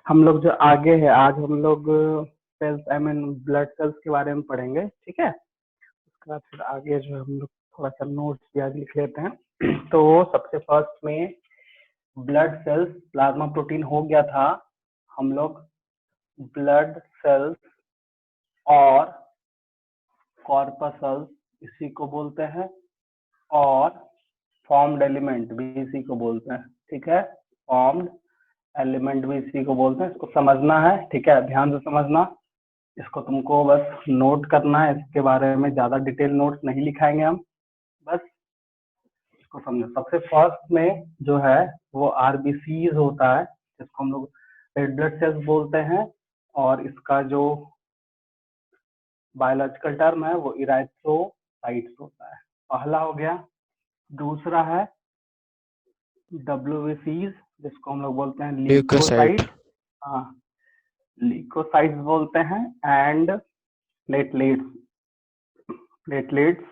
हम लोग जो आगे है, आज हम लोग cells I mean blood cells के बारे में पढ़ेंगे, ठीक है। उसके बाद फिर आगे जो हम लोग थोड़ा सा नोट्स भी आज लिख लेते हैं। तो सबसे फर्स्ट में ब्लड सेल्स, प्लाज्मा प्रोटीन हो गया था। हम लोग ब्लड सेल्स और कॉर्पसल्स इसी को बोलते हैं, और फॉर्म्ड एलिमेंट भी इसी को बोलते हैं, ठीक है। फॉर्म्ड एलिमेंट भी इसी को बोलते हैं। इसको समझना है, ठीक है, ध्यान से समझना। इसको तुमको बस नोट करना है, इसके बारे में ज्यादा डिटेल नोट्स नहीं लिखाएंगे हम, बस इसको समझो। सबसे फर्स्ट में जो है वो आरबीसीज होता है, जिसको हम लोग रेड ब्लड सेल्स बोलते हैं, और इसका जो बायोलॉजिकल टर्म है वो इराइथ्रोसाइट्स होता है। पहला हो गया। दूसरा है डब्ल्यूबीसीज, जिसको हम लोग बोलते हैं ल्यूकोसाइट। ल्यूकोसाइट, हाँ ल्यूकोसाइट्स बोलते हैं। एंड प्लेटलेट्स, प्लेटलेट्स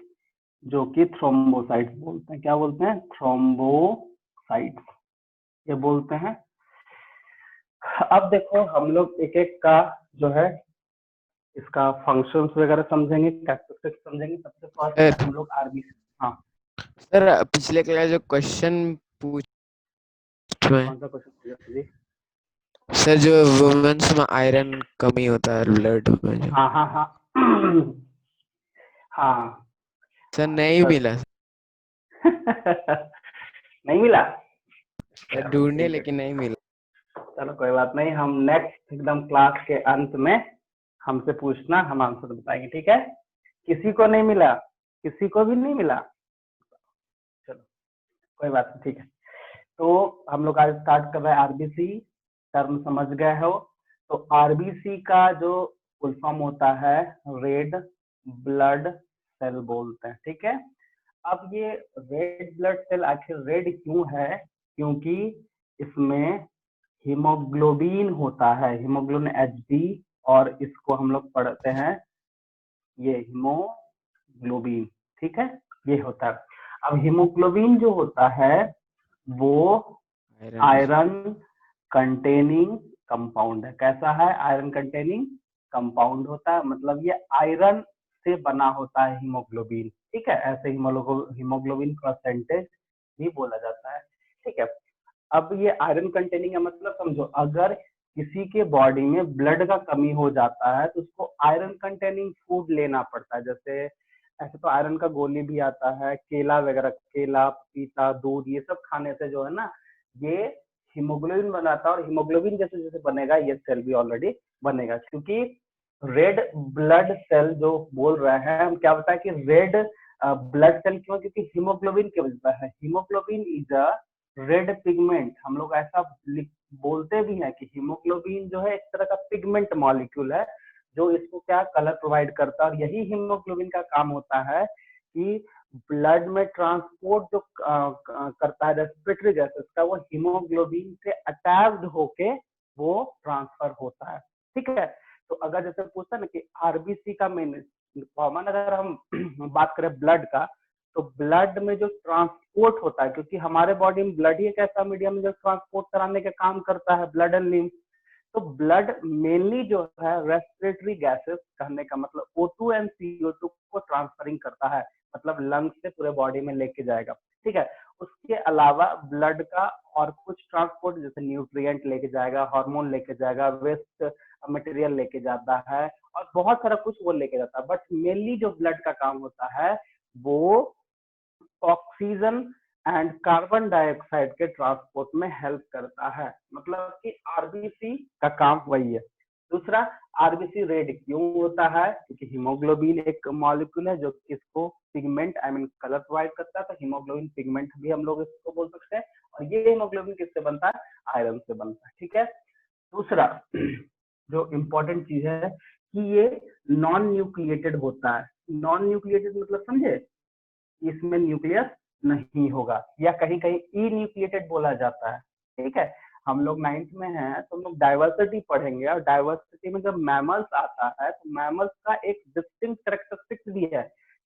जो कि थ्रोम्बोसाइट्स बोलते हैं। क्या बोलते हैं? थ्रोम्बोसाइट्स ये बोलते हैं। अब देखो हम लोग एक एक का जो है इसका फंक्शंस वगैरह समझेंगे, कैरेक्टरिस्टिक्स समझेंगे। सबसे फर्स्ट में हम लोग आरबीसी। हाँ सर, पिछले क्लास जो क्वेश्चन पूछ में, कौन सा क्वेश्चन पूछा जी? सर जो वुमेन्स में आयरन कमी होता है ब्लड में जो, हाँ हाँ हाँ हाँ सर नहीं सर मिला। नहीं मिला? सर चलो ढूंढे ठीक है, लेकिन नहीं मिला। चलो कोई बात नहीं। हम नेक्स्ट एकदम क्लास के अंत में हमसे पूछना, हम आंसर बताएंगे, ठीक है। किसी को नहीं मिला? किसी को भी नहीं मिला? चलो कोई बात नहीं, ठीक है। तो हम लोग आज स्टार्ट कर रहे हैं आरबीसी। टर्म समझ गए हो? तो आरबीसी का जो फुल फॉर्म होता है रेड ब्लड सेल बोलते हैं, ठीक है। अब ये रेड ब्लड सेल आखिर रेड क्यों है? क्योंकि इसमें हीमोग्लोबिन होता है, हीमोग्लोबिन एचबी, और इसको हम लोग पढ़ते हैं ये हीमोग्लोबिन, ठीक है, ये होता है। अब हीमोग्लोबिन जो होता है वो आयरन। आयरन कंटेनिंग कंपाउंड है। कैसा है? आयरन कंटेनिंग कंपाउंड होता है, मतलब ये आयरन से बना होता है हीमोग्लोबिन, ठीक है। ऐसे हीमोग्लोबिन परसेंटेज भी बोला जाता है, ठीक है। अब ये आयरन कंटेनिंग का मतलब समझो, अगर किसी के बॉडी में ब्लड का कमी हो जाता है तो उसको आयरन कंटेनिंग फूड लेना पड़ता है। जैसे ऐसे तो आयरन का गोली भी आता है, केला वगैरह, केला पपीता दूध ये सब खाने से जो है ना ये हीमोग्लोबिन बनाता है, और हीमोग्लोबिन जैसे जैसे बनेगा ये सेल भी ऑलरेडी बनेगा। क्योंकि रेड ब्लड सेल जो बोल रहे हैं हम, क्या बताया कि रेड ब्लड सेल क्यों? क्योंकि हीमोग्लोबिन की वजह से है। Haemoglobin is a red pigment. हम लोग ऐसा बोलते भी हैं कि हीमोग्लोबिन जो है एक तरह का पिगमेंट मॉलिक्यूल है, जो इसको क्या कलर प्रोवाइड करता है। और यही हीमोग्लोबिन का काम होता है कि ब्लड में ट्रांसपोर्ट जो करता है रेस्पिरेटरी गैसेस का, वो हीमोग्लोबिन से अटैच्ड होके वो ट्रांसफर होता है, ठीक है। तो अगर जैसे पूछता है ना कि आरबीसी का मेन कॉमन, अगर हम बात करें ब्लड का, तो ब्लड में जो ट्रांसपोर्ट होता है, क्योंकि हमारे बॉडी में ब्लड ही एक ऐसा मीडियम है जो ट्रांसपोर्ट कराने का काम करता है, ब्लड एंड लिम्फ। तो ब्लड मेनली जो है रेस्पिरेटरी गैसेस, कहने का मतलब O2 एंड CO2 को ट्रांसफरिंग करता है, मतलब लंग्स से पूरे बॉडी में लेके जाएगा, ठीक है। उसके अलावा ब्लड का और कुछ ट्रांसपोर्ट, जैसे न्यूट्रिएंट लेके जाएगा, हार्मोन लेके जाएगा, वेस्ट मटेरियल लेके जाता है, और बहुत सारा कुछ वो लेके जाता है। बट मेनली जो ब्लड का काम होता है वो ऑक्सीजन एंड कार्बन डाइऑक्साइड के ट्रांसपोर्ट में हेल्प करता है, मतलब कि आरबीसी का काम वही है। दूसरा, आरबीसी रेड क्यों होता है? क्योंकि हीमोग्लोबिन एक मॉलिक्यूल है जो इसको pigment I mean colour provide करता है, तो हीमोग्लोबिन पिगमेंट भी हम लोग इसको बोल सकते हैं। और ये हीमोग्लोबिन किससे बनता है? आयरन से बनता है, ठीक है। दूसरा जो इम्पोर्टेंट चीज है कि ये नॉन न्यूक्लिएटेड होता है। नॉन न्यूक्लिएटेड मतलब समझे? इसमें न्यूक्लियस नहीं होगा, या कहीं कहीं ई न्यूक्लिएटेड बोला जाता है, ठीक है। हम लोग 9th में हैं तो हम लोग डाइवर्सिटी पढ़ेंगे, और डाइवर्सिटी में जब मैमल्स आता है तो मैमल्स का एक डिस्टिंक्ट कैरेक्टरिस्टिक्स भी है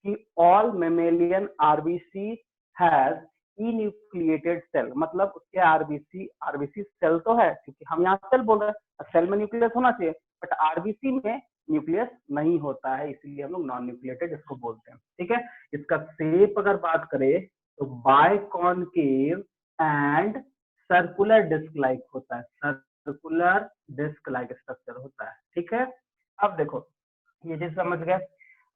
कि all mammalian RBC has enucleated cell, मतलब उसके आरबीसी, आरबीसी सेल तो है क्योंकि हम यहाँ सेल बोल रहे हैं, सेल में न्यूक्लियस होना चाहिए, बट आरबीसी में न्यूक्लियस नहीं होता है, इसीलिए हम लोग नॉन न्यूक्लिएटेड इसको बोलते हैं। ठीक है, इसका शेप अगर बात करें तो biconcave and circular disc like होता है, सर्कुलर डिस्क लाइक स्ट्रक्चर होता है। ठीक है, अब देखो ये चीज समझ गए,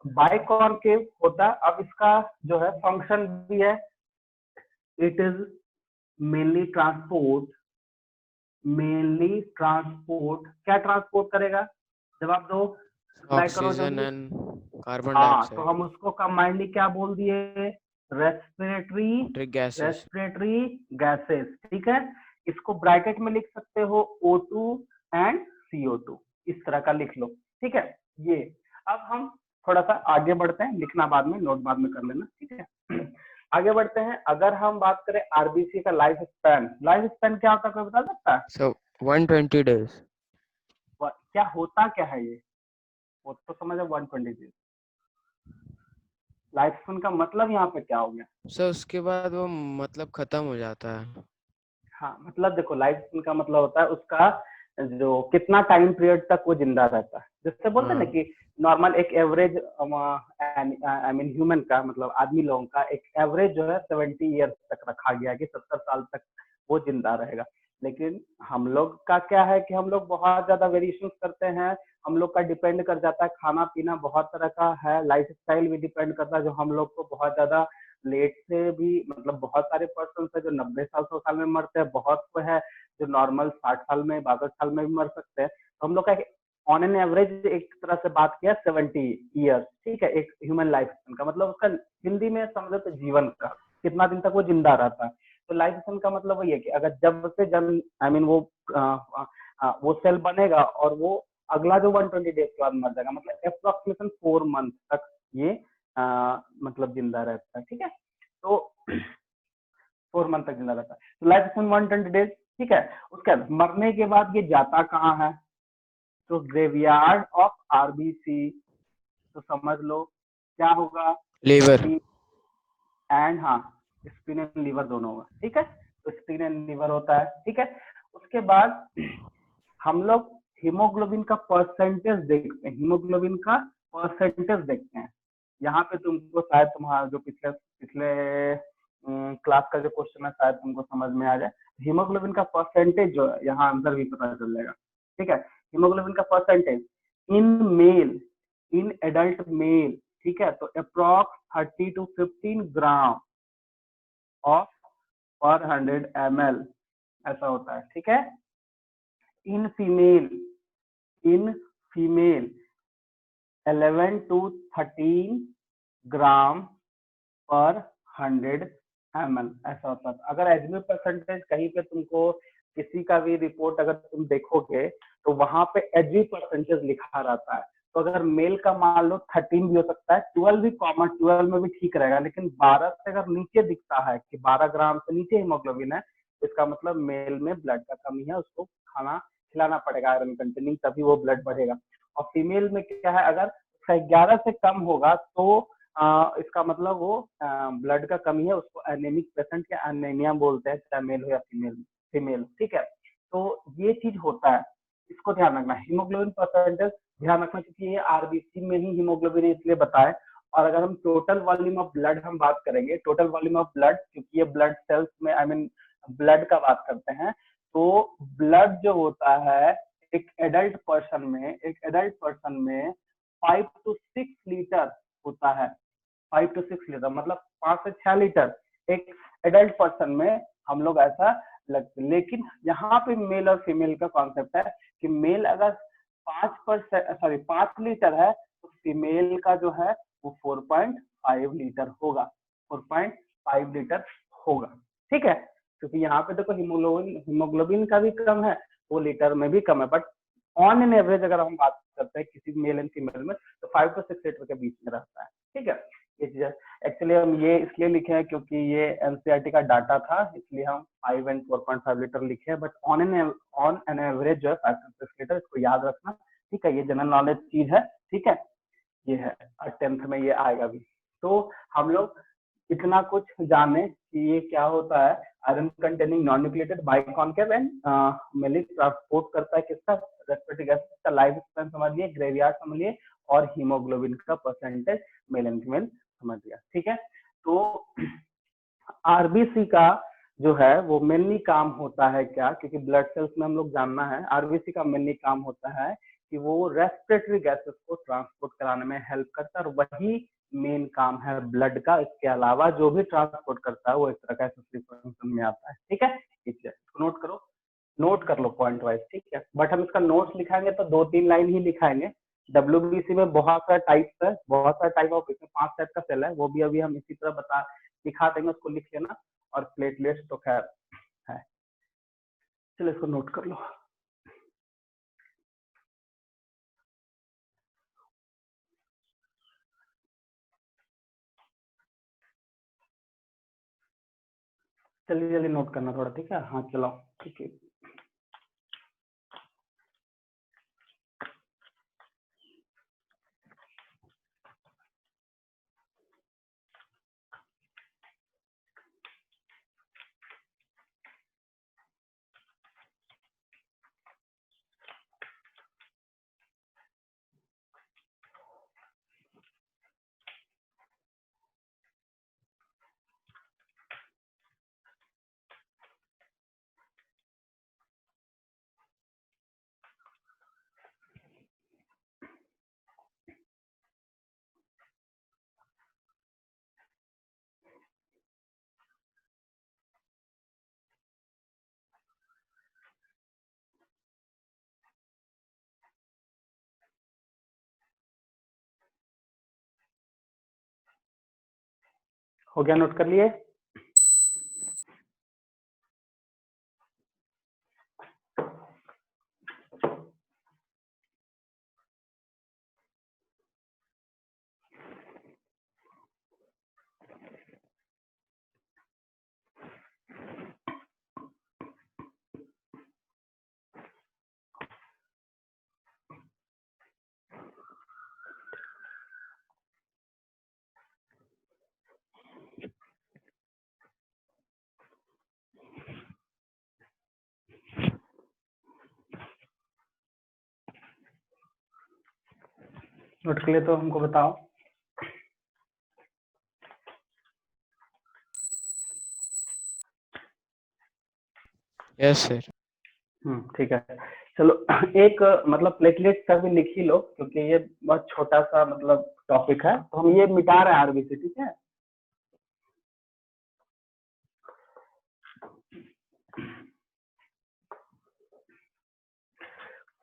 बाइकॉनकेव होता है। अब इसका जो है फंक्शन भी है, it is mainly transport, mainly transport, क्या ट्रांसपोर्ट करेगा, जवाब दो, रिप्लाई करो ऑक्सीजन जल्दी। एंड कार्बन हाँ, तो डाइऑक्साइड, हम उसको कंबाइंडली क्या बोल दिए, respiratory, trick gases. Respiratory gases. ठीक है, इसको ब्रैकेट में लिख सकते हो O2 एंड CO2, इस तरह का लिख लो। ठीक है, ये अब हम थोड़ा सा आगे बढ़ते हैं, लिखना बाद में, नोट बाद में कर लेना। ठीक है, आगे बढ़ते हैं। अगर हम बात करें आरबीसी का लाइफ स्पैन, लाइफ स्पैन क्या होता है, कोई बता सकता है? सो 120 डेज। क्या होता क्या है ये, वो तो समझ 120 लाइफ स्पैन का मतलब यहाँ पे क्या हो गया? सो उसके बाद वो मतलब खत्म हो जाता है। हाँ, मतलब देखो लाइफ स्पैन का मतलब होता है उसका जो कितना टाइम पीरियड तक वो जिंदा रहता है, जिससे बोलते हैं ना हाँ। कि नॉर्मल एक एवरेज, आई मीन ह्यूमन का मतलब आदमी लोगों का एक एवरेज जो है 70 ईयर्स तक रखा गया है कि 70 साल तक वो जिंदा रहेगा। लेकिन हम लोग का क्या है कि हम लोग बहुत ज्यादा वेरिएशन करते हैं, हम लोग का डिपेंड कर जाता है, खाना पीना बहुत तरह का है, लाइफ स्टाइल भी डिपेंड करता है, जो हम लोग को बहुत ज्यादा लेट से भी, मतलब बहुत सारे पर्सन है जो 90 साल 100 साल में मरते हैं, बहुत को है जो नॉर्मल 60 साल में 62 साल में भी मर सकते हैं। तो हम लोग का ऑन एन एवरेज एक तरह से बात किया 70 ईयर्स। ठीक है, एक ह्यूमन लाइफ स्पैन का मतलब उसका हिंदी में समझो तो जीवन का कितना दिन तक वो जिंदा रहता है। तो लाइफ स्पैन का मतलब वही है कि अगर जब से जन्म, आई मीन वो सेल बनेगा और वो अगला जो 120 डेज के बाद मर जाएगा, मतलब अप्रोक्सीमेशन 4 मंथ तक ये मतलब जिंदा रहता है। ठीक है, तो 4 मंथ तक जिंदा रहता है, तो लाइफ स्पैन 120 डेज। ठीक है, उसके बाद मरने के बाद ये जाता कहाँ है, तो ग्रेवयार्ड ऑफ आरबीसी। तो समझ लो क्या होगा, लीवर। एंड हाँ, स्पिन एंड लीवर दोनों होगा। ठीक है, तो स्पिन एंड लीवर होता है। ठीक है, उसके बाद हम लोग हीमोग्लोबिन का परसेंटेज देखते हैं, हीमोग्लोबिन का परसेंटेज देखते हैं। यहाँ पे तुमको शायद तुम्हारा जो पिछले पिछले क्लास का जो क्वेश्चन है शायद तुमको समझ में आ जाए। हीमोग्लोबिन का परसेंटेज जो है यहाँ आंसर भी पता चल जाएगा। ठीक है, हीमोग्लोबिन का percentage in male, in adult male, ठीक है, तो अप्रॉक्स 30 to 15 ग्राम ऑफ पर 100 ml ऐसा होता है। ठीक है, in female, in female 11 to 13 ग्राम पर 100 ml ऐसा होता है। अगर एचबी परसेंटेज कहीं पे तुमको किसी का भी रिपोर्ट अगर तुम देखोगे तो वहां पे एचबी परसेंटेज लिखा रहता है। तो अगर मेल का मान लो 13 भी हो सकता है, 12 भी कॉमन, 12 में भी ठीक रहेगा, लेकिन 12 से अगर नीचे दिखता है कि 12 ग्राम से नीचे हीमोग्लोबिन है, इसका मतलब मेल में ब्लड का कमी है, उसको खाना खिलाना पड़ेगा आयरन कंटेनिंग, तभी वो ब्लड बढ़ेगा। और फीमेल में क्या है, अगर 11 से कम होगा तो इसका मतलब वो ब्लड का कमी है, उसको एनेमिक पेशेंट या एनीमिया बोलते हैं, चाहे मेल हो या फीमेल फीमेल। ठीक है, तो ये चीज होता है, इसको ध्यान रखना। हीमोग्लोबिन परसेंटेज ध्यान रखना क्योंकि ये आरबीसी में ही हीमोग्लोबिन इसलिए बताए। और अगर हम टोटल वॉल्यूम ऑफ ब्लड हम बात करेंगे, टोटल वॉल्यूम ऑफ ब्लड, क्योंकि ये ब्लड सेल्स में, आई मीन ब्लड का बात करते हैं, तो ब्लड जो होता है एक एडल्ट पर्सन में, एक एडल्ट पर्सन में 5 to 6 लीटर होता है। 5 to 6 लीटर मतलब 5 से 6 लीटर एक एडल्ट पर्सन में हम लोग ऐसा लगते। लेकिन यहाँ पे मेल और फीमेल का कॉन्सेप्ट है कि मेल अगर 5 लीटर है तो फीमेल का जो है वो 4.5 लीटर होगा, 4.5 लीटर होगा। ठीक है, क्योंकि यहाँ पे देखो हीमोग्लोबिन, हीमोग्लोबिन का भी कम है, वो लीटर में भी कम है, बट ऑन एन एवरेज अगर हम बात करते हैं किसी मेल एंड फीमेल में तो 5 to 6 लीटर के बीच में रहता है। ठीक है, ये चीज एक्चुअली हम ये इसलिए लिखे हैं क्योंकि ये एनसीईआरटी का डाटा था, इसलिए हम 5 and 4.5 लीटर लिखे हैं, बट ऑन एन एवरेज जो है 5 to 6 लीटर, इसको याद रखना। ठीक है, ये जनरल नॉलेज चीज है। ठीक है, ये है और 10th में ये आएगा भी। तो हम लोग इतना कुछ जाने कि ये क्या होता है। Iron containing non nucleated biconcave and mainly transport करता है किसका, रेस्पिरेटरी गैस का लाइफ स्पैन समझ लिए, ग्रेवियार्ड समझ लिए, और हीमोग्लोबिन का परसेंटेज मेल एंड फीमेल समझ लिया। ठीक है, तो आरबीसी का जो है वो मेनली काम होता है क्या, क्योंकि ब्लड सेल्स में हम लोग जानना है, आरबीसी का मेनली काम होता है कि वो रेस्पिरेटरी गैसेस को ट्रांसपोर्ट कराने में हेल्प करता है, और वही मेन काम है ब्लड का। इसके अलावा जो भी ट्रांसपोर्ट करता है वो एक तरह का एसेसरी फंक्शन में आता है। ठीक है, इसको नोट करो, नोट कर लो पॉइंट वाइज। ठीक है, बट हम इसका नोट्स लिखाएंगे तो 2-3 लाइन ही लिखाएंगे। डब्ल्यूबीसी में बहुत सारे टाइप्स है, बहुत सारे टाइप ऑफ, इसमें 5 टाइप का सेल है, वो भी अभी हम इसी तरह बता दिखा देंगे, उसको लिख लेना। और प्लेटलेट्स तो खैर है, चलो इसको नोट कर लो। जल्दी जल्दी नोट करना थोड़ा, ठीक है। हाँ चलो, ठीक है। हो गया, नोट कर लिए? नोट कर लिए तो हमको बताओ। Yes sir. ठीक है, चलो एक मतलब प्लेटलेट का भी लिख ही लो, क्योंकि ये बहुत छोटा सा मतलब टॉपिक है, तो हम ये मिटा रहे हैं आरबीसी। ठीक है,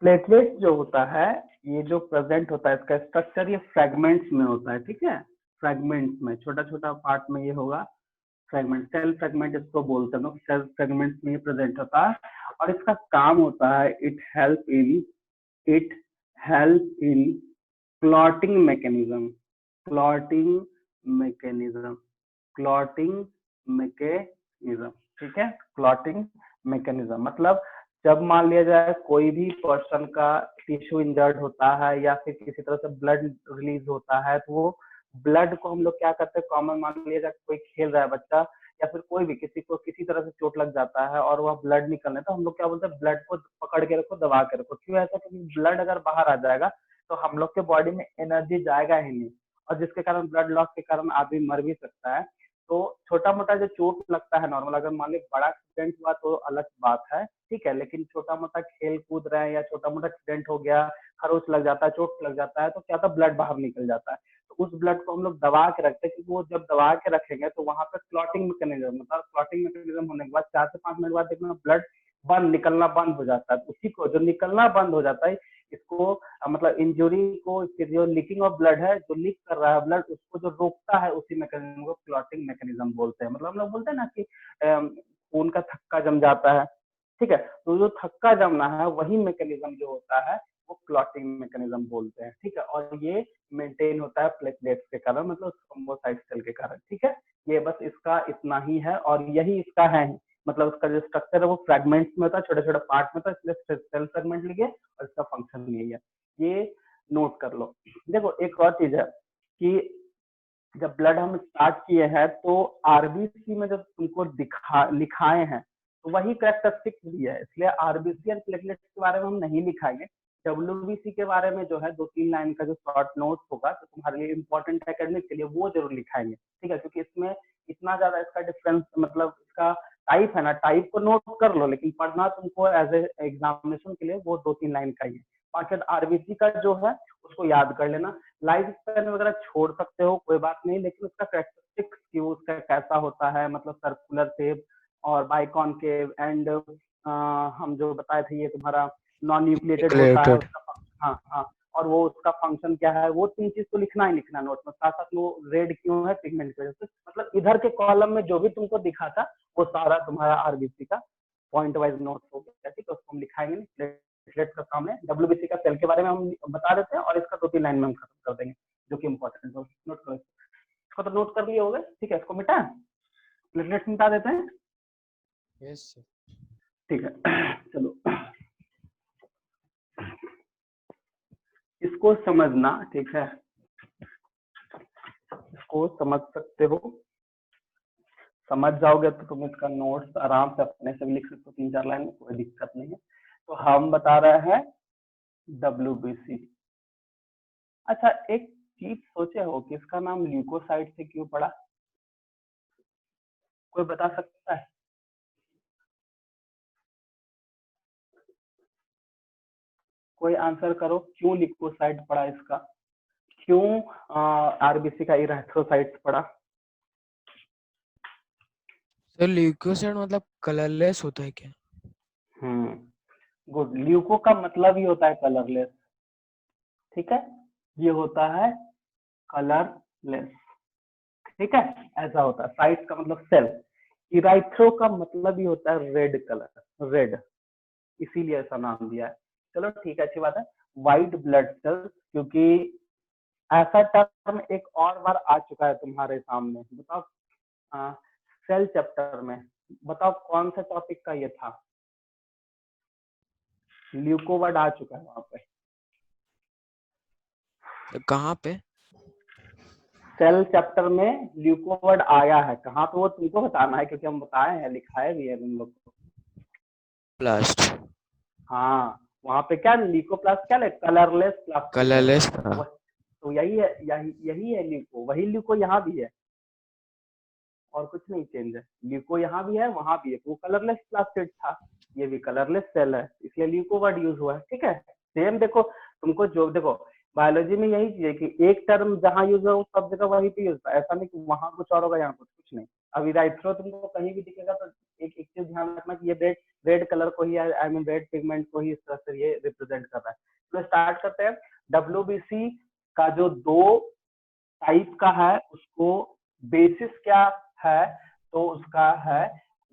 प्लेटलेट जो होता है, ये जो प्रेजेंट होता है, इसका स्ट्रक्चर ये फ्रेगमेंट्स में होता है। ठीक है, फ्रेगमेंट्स में, छोटा छोटा पार्ट में ये होगा, फ्रेगमेंट, सेल फ्रेगमेंट इसको बोलते हैं लोग, सेल फ्रेगमेंट्स में ये प्रेजेंट होता है। और इसका काम होता है, it help in clotting mechanism, clotting mechanism, clotting mechanism. ठीक है, क्लॉटिंग मैकेनिज्म मतलब जब मान लिया जाए कोई भी पर्सन का टिश्यू इंजर्ड होता है या फिर किसी तरह से ब्लड रिलीज होता है, तो वो ब्लड को हम लोग क्या करते हैं, कॉमन मान लिया जाए कोई खेल रहा है बच्चा, या फिर कोई भी किसी को किसी तरह से चोट लग जाता है और वह ब्लड निकलने, तो हम लोग क्या बोलते हैं, ब्लड को पकड़ के रखो, दबा के रखो। क्यों ऐसा, क्योंकि ब्लड अगर बाहर आ जाएगा तो हम लोग के बॉडी में एनर्जी जाएगा ही नहीं, और जिसके कारण ब्लड लॉस के कारण आदमी मर भी सकता है। तो छोटा मोटा जो चोट लगता है नॉर्मल, अगर मान ली बड़ा एक्सीडेंट हुआ तो अलग बात है, ठीक है, लेकिन छोटा मोटा खेल कूद रहे हैं या छोटा मोटा एक्सीडेंट हो गया, खरोच लग जाता है, चोट लग जाता है, तो क्या था, ब्लड बाहर निकल जाता है। तो उस ब्लड को हम लोग दबा के रखते हैं, क्योंकि वो जब दबा के रखेंगे तो वहां पर क्लॉटिंग मैकेनिज्म, मतलब क्लॉटिंग मैकेनिज्म होने के बाद 4 से 5 मिनट बाद देखना ब्लड बंद निकलना बंद हो जाता है। उसी को जो निकलना बंद हो जाता है, इसको मतलब इंजुरी को, जो लीकिंग ऑफ ब्लड है, जो लीक कर रहा है ब्लड, उसको जो रोकता है, उसी मैकेनिज्म को क्लॉटिंग मैकेनिज्म बोलते हैं। मतलब हम लोग बोलते हैं ना कि खून का थक्का जम जाता है, ठीक है, तो जो थक्का जमना है वही मैकेनिज्म जो होता है वो क्लॉटिंग मैकेनिज्म बोलते हैं। ठीक है, और ये मेंटेन होता है प्लेटलेट्स के कारण, मतलब थ्रोम्बोसाइट सेल के कारण। ठीक है, ये बस इसका इतना ही है, और यही इसका है, मतलब उसका जो स्ट्रक्चर है वो फ्रेगमेंट्स में होता है, छोटे छोटे पार्ट में होता है, इसलिए सेल फ्रेगमेंट लिखिए, और इसका फंक्शन यही है, ये नोट कर लो। देखो एक और चीज है कि जब ब्लड हम स्टार्ट किए हैं तो आरबीसी में जब तुमको लिखाए हैं तो वही कैरेक्टरिस्टिक्स भी है, इसलिए आरबीसी एंड प्लेटलेट्स के बारे में हम नहीं लिखाएंगे। डब्ल्यूबीसी के बारे में जो है 2-3 लाइन का जो शॉर्ट नोट्स होगा तो तुम्हारे लिए इंपॉर्टेंट एकेडमिक के लिए वो जरूर लिखाएंगे, ठीक है, क्योंकि इसमें इतना ज्यादा इसका डिफरेंस, मतलब इसका टाइप है ना, टाइप को नोट कर लो, लेकिन पढ़ना तुमको एज ए एग्जामिनेशन के लिए वो 2-3 लाइन का ही है। बाकी आरबीसी का जो है उसको याद कर लेना। लाइफ स्पैन वगैरह छोड़ सकते हो, कोई बात नहीं, लेकिन उसका कैरेक्टरिस्टिक्स की उसका कैसा होता है, मतलब सर्कुलर शेप और बाइकॉनकेव एंड हम जो बताए थे ये तुम्हारा नॉन न्यूक्लिएटेड होता है उसका, हाँ हाँ, और वो उसका फंक्शन क्या है, वो 3 चीज तो लिखना ही लिखना नोट में, साथ साथ वो रेड क्यों है पिगमेंट की वजह से, मतलब इधर के कॉलम में जो भी तुमको दिखा था वो सारा तुम्हारा आरबीसी का पॉइंट वाइज नोट हो गया, ठीक है, उसको हम लिखाएंगे नहीं, प्लेटलेट्स का काम है। डब्ल्यूबीसी का सेल के बारे में हम बता देते हैं और इसका 2-3 लाइन में हम खत्म कर देंगे, जो कि इंपॉर्टेंट हो, नोट करो इसको, तो नोट कर लिए होगे, ठीक है, इसको मिटा प्लेटलेट्स मिटा देते हैं। यस सर, ठीक है, चलो इसको समझना, ठीक है, इसको समझ सकते हो, समझ जाओगे तो तुम इसका नोट्स आराम से अपने से भी लिख सकते हो 3-4 लाइन में, कोई दिक्कत नहीं है। तो हम बता रहे हैं डब्ल्यूबीसी। अच्छा, एक चीज सोचे हो कि इसका नाम ल्यूकोसाइट से क्यों पड़ा? कोई बता सकता है? कोई आंसर करो, क्यों ल्यूकोसाइट पड़ा इसका, क्यों आरबीसी का इरेथ्रोसाइट्स पड़ा? सर ल्यूकोसाइट मतलब कलरलेस होता है क्या? गुड, ल्यूको का मतलब ही होता है कलरलेस, ठीक है, ये होता है कलरलेस, ठीक है, ऐसा होता है। साइट का मतलब सेल, इराइथ्रो का मतलब ही होता है रेड कलर, रेड, इसीलिए ऐसा नाम दिया है। चलो ठीक है, अच्छी बात है। व्हाइट ब्लड सेल्स, क्योंकि ऐसा टर्म एक और बार आ चुका है तुम्हारे सामने, बताओ सेल चैप्टर में, बताओ कौन सा टॉपिक का ये था, ल्यूको वर्ड आ चुका है वहां पे, तो कहाँ पे? सेल चैप्टर में ल्यूको वर्ड आया है, कहाँ पे वो तुमको बताना है, क्योंकि हम बताए हैं, लिखाए भी है तुम लोग को। प्लास्ट, हाँ, वहां पे क्या ल्यूकोप्लास्ट, क्या कलरलेस प्लास्टिड है, कलरलेस था। तो यही है, यही है ल्यूको, वही ल्यूको यहाँ भी है, और कुछ नहीं चेंज है, ल्यूको यहाँ भी है वहां भी है, वो कलरलेस प्लास्टिड था, ये भी कलरलेस सेल है, इसलिए ल्यूको वर्ड यूज हुआ है, ठीक है। सेम देखो, तुमको जो देखो बायोलॉजी में यही चीज है कि एक टर्म जहां यूज हो सब जगह वही पे यूज होता है, ऐसा नहीं कि वहां कुछ और होगा यहाँ कुछ नहीं। अब इराइथ्रो तुमको कहीं भी दिखेगा तो एक चीज ध्यान रखना कि ये रेड रेड कलर को ही, आई मीन रेड पिगमेंट को ही इस तरह से ये रिप्रेजेंट कर रहा है। तो स्टार्ट करते हैं। डब्ल्यूबीसी का जो 2 टाइप का है उसको बेसिस क्या है, तो उसका है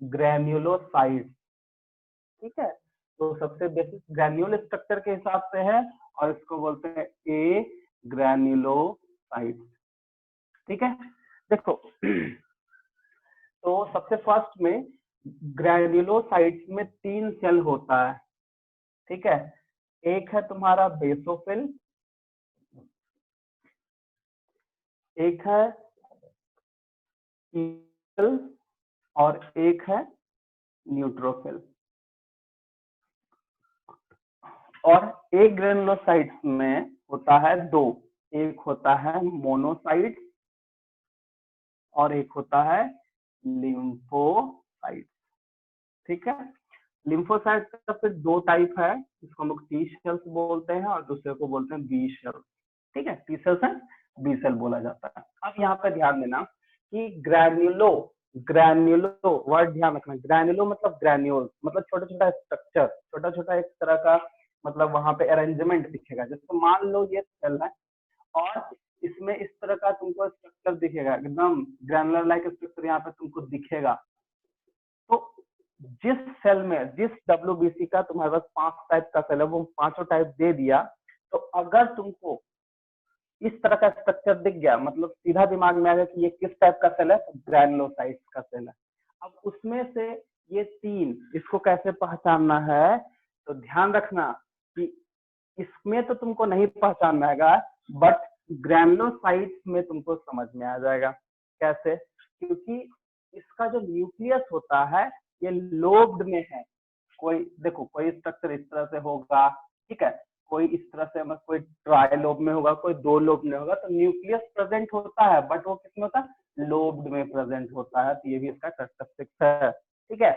ग्रेन्युलोसाइट, ठीक है, तो सबसे बेसिक ग्रेन्यूल स्ट्रक्चर के हिसाब से है और इसको बोलते हैं ए ग्रेन्युलोसाइट, ठीक है। देखो तो सबसे फर्स्ट में ग्रेन्युलोसाइट्स में 3 सेल होता है, ठीक है, एक है तुम्हारा बेसोफिल, एक है और एक है न्यूट्रोफिल, और एक ग्रेनुलोसाइट्स में होता है 2, एक होता है मोनोसाइट और एक होता है लिम्फोसाइट, ठीक है। लिम्फोसाइट का फिर 2 टाइप है, इसको हम लोग टी सेल्स बोलते हैं और दूसरे को बोलते हैं बी सेल्स, ठीक है, T cells and B cell बोला जाता है। अब यहाँ पे ध्यान देना कि ग्रैन्युलो, ग्रैन्युलो वर्ड ध्यान रखना, ग्रैन्युलो मतलब ग्रैन्यूल, मतलब छोटा छोटा स्ट्रक्चर, छोटा छोटा एक तरह का, मतलब वहां पे अरेंजमेंट दिखेगा, जैसे मान लो ये सेल है और इसमें इस तरह का तुमको स्ट्रक्चर दिखेगा, एकदम ग्रैनुलर लाइक स्ट्रक्चर यहाँ पे तुमको दिखेगा। तो जिस सेल में, जिस डब्ल्यूबीसी का तुम्हारे पास 5 टाइप का सेल है, वो 5 टाइप दे दिया, तो अगर तुमको इस तरह का स्ट्रक्चर दिख गया, मतलब सीधा दिमाग में आ गया कि ये किस टाइप का सेल है, तो ग्रैनुलोसाइट्स का सेल है। अब उसमें से ये 3, इसको कैसे पहचानना है, तो ध्यान रखना कि इसमें तो तुमको नहीं पहचानना है, बट ग्रैनुलोसाइट्स में तुमको समझ में आ जाएगा कैसे, क्योंकि इसका जो न्यूक्लियस होता है ये लोब्ड में है। कोई देखो कोई स्ट्रक्चर इस तरह से होगा, ठीक है, कोई इस तरह से, मतलब कोई ट्राई लोब में होगा, कोई दो लोब में होगा, तो न्यूक्लियस प्रेजेंट होता है बट वो किसमें होता है, लोब्ड में प्रेजेंट होता है। तो ये भी इसका कैरेक्टरिस्टिक्स है, ठीक है।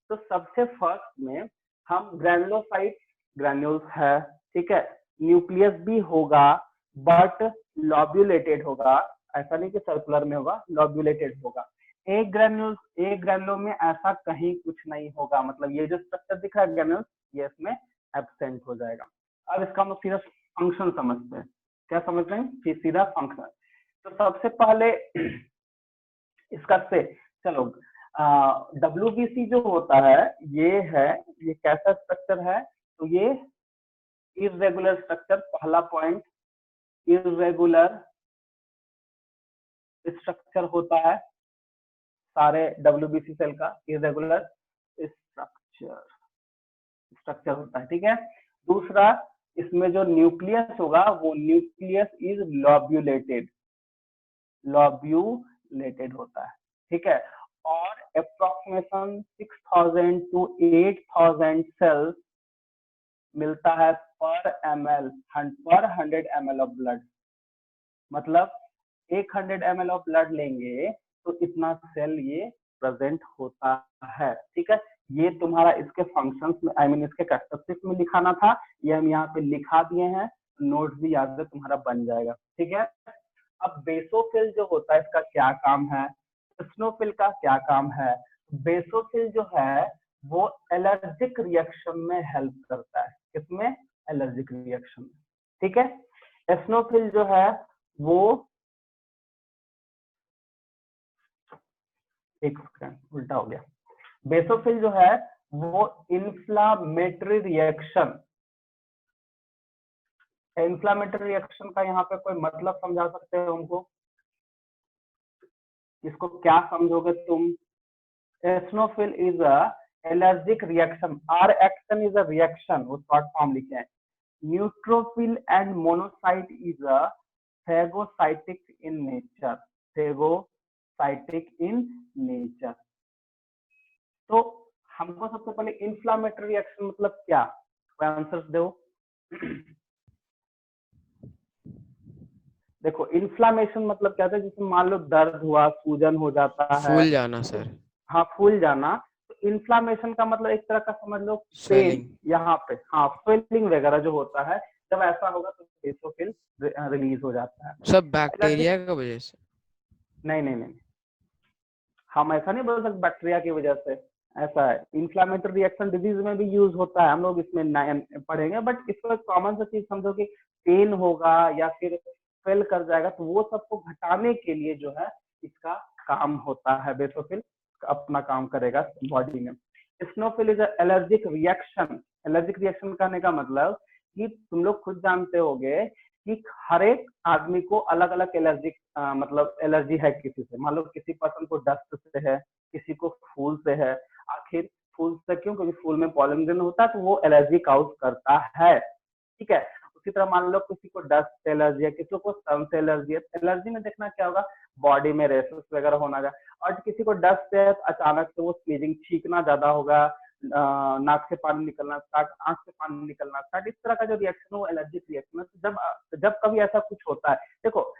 तो सबसे फर्स्ट में हम ग्रैनुलोसाइट, ग्रैन्यूल्स है, ठीक है, न्यूक्लियस भी होगा बट लॉब्यूलेटेड होगा, ऐसा नहीं कि सर्कुलर में होगा, लॉब्यूलेटेड होगा। एक ग्रैन्यूल में ऐसा कहीं कुछ नहीं होगा, मतलब ये जो स्ट्रक्चर दिख रहा है ग्रैन्यूल, ये इसमें एब्सेंट हो जाएगा। अब इसका हम सीधा फंक्शन समझते हैं। क्या समझ रहे हैं, कि सीधा फंक्शन। तो सबसे पहले इसका से चलो WBC जो होता है ये है, ये कैसा स्ट्रक्चर है, तो ये इर्रेगुलर स्ट्रक्चर, पहला पॉइंट, इर्रेगुलर स्ट्रक्चर होता है सारे WBC सेल का, इर्रेगुलर स्ट्रक्चर होता है, ठीक है। दूसरा, इसमें जो न्यूक्लियस होगा वो न्यूक्लियस इज लॉब्यूलेटेड होता है, ठीक है। और अप्रोक्सीमेशन 6000 to 8000 सेल्स मिलता है पर ml, पर 100 ml ऑफ ब्लड। मतलब 100 ml ऑफ ब्लड लेंगे तो इतना सेल ये प्रेजेंट होता है, ठीक है। ये तुम्हारा इसके फंक्शंस में, आई मीन इसके कैरेक्टरिस्टिक्स में लिखाना था, ये हम यहाँ पे लिखा दिए हैं, नोट्स भी याद है तुम्हारा बन जाएगा, ठीक है। अब बेसोफिल जो होता है इसका क्या काम है, स्नोफिल का क्या काम है। बेसोफिल जो है वो एलर्जिक रिएक्शन में हेल्प करता है, किसमें, एलर्जिक रिएक्शन में, ठीक है। स्नोफिल जो है वो, एक सेकंड उल्टा हो गया, बेसोफिल जो है वो इन्फ्लामेटरी रिएक्शन, इन्फ्लामेटरी रिएक्शन का यहाँ पे कोई मतलब समझा सकते हो हमको, इसको क्या समझोगे तुम। Eosinophil is a allergic reaction, R action is a reaction, वो शॉर्ट फॉर्म लिखे हैं। Neutrophil and monocyte is a phagocytic in nature, phagocytic in nature. तो हमको सबसे पहले इन्फ्लामेटरी रिएक्शन मतलब क्या, कोई आंसर दो। देखो इन्फ्लामेशन मतलब क्या था, जिसमें मान लो दर्द हुआ, सूजन हो जाता है, फूल जाना तो सर, हाँ फूल जाना। तो इन्फ्लामेशन का मतलब एक तरह का समझ लो स्वेलिंग। पेन यहाँ पे, हाँ स्वेलिंग वगैरह जो होता है, जब ऐसा होगा तो बेसोफिल रिलीज हो जाता है। सब एलर्जिक, बैक्टीरिया की वजह से। नहीं नहीं नहीं, हम ऐसा नहीं बोल सकते बैक्टीरिया की वजह से, ऐसा है इन्फ्लामेटरी रिएक्शन डिजीज में भी यूज होता है, हम लोग इसमें पढ़ेंगे, बट इसको एक कॉमन सा चीज समझो कि पेन होगा या फिर फेल कर जाएगा, तो वो सबको घटाने के लिए जो है इसका काम होता है, बेसोफिल अपना काम करेगा बॉडी में। स्नोफिल is allergic reaction, allergic reaction कहने का मतलब कि तुम लोग खुद जानते होगे कि हर एक आदमी को अलग अलग एलर्जिक मतलब एलर्जी है किसी से, मान लो किसी पर्सन को डस्ट से है, किसी को फूल से है। आखिर फूल से क्यों, क्योंकि फूल में पॉलन ग्रेन होता है तो वो एलर्जी काउज करता है, ठीक है। उसी तरह मान लो किसी को डस्ट से एलर्जी है, किसी को सन से एलर्जी है, एलर्जी में देखना क्या होगा, बॉडी में रेशेस वगैरह होना है। और किसी को डस्ट से अचानक से वो स्नीजिंग, छींकना ज्यादा होगा, नाक से पानी निकलना स्टार्ट, आंख से पानी निकलना स्टार्ट, इस तरह का जो रिएक्शन है वो एलर्जिक रिएक्शन है। तो जब कभी ऐसा कुछ होता है, देखो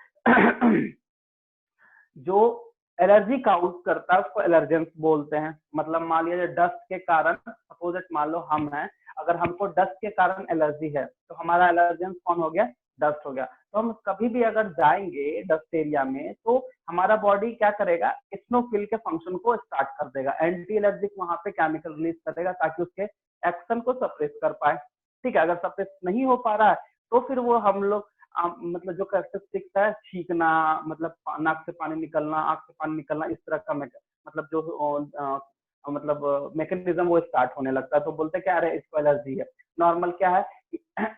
जो एलर्जी काउज करता है उसको एलर्जेंस बोलते हैं। मतलब मान लिया डस्ट के कारण, सपोज मान लो हम हैं, अगर हमको डस्ट के कारण एलर्जी है तो हमारा एलर्जेंस कौन हो गया, डस्ट हो गया। तो हम कभी भी अगर जाएंगे डस्ट एरिया में तो हमारा बॉडी क्या करेगा, स्नोफिल के फंक्शन को स्टार्ट कर देगा, एंटी एलर्जिक वहां पे केमिकल रिलीज करेगा ताकि उसके एक्शन को सप्रेस कर पाए, ठीक है। अगर सप्रेस नहीं हो पा रहा है तो फिर वो हम लोग मतलब जो कैरेक्टरिस्टिक्स है, छींकना, मतलब नाक से पानी निकलना, आंख से पानी निकलना, इस तरह का मतलब जो मतलब मैकेनिज्म वो स्टार्ट होने लगता है, तो बोलते क्या रहे इसको एलर्जी है। नॉर्मल क्या है,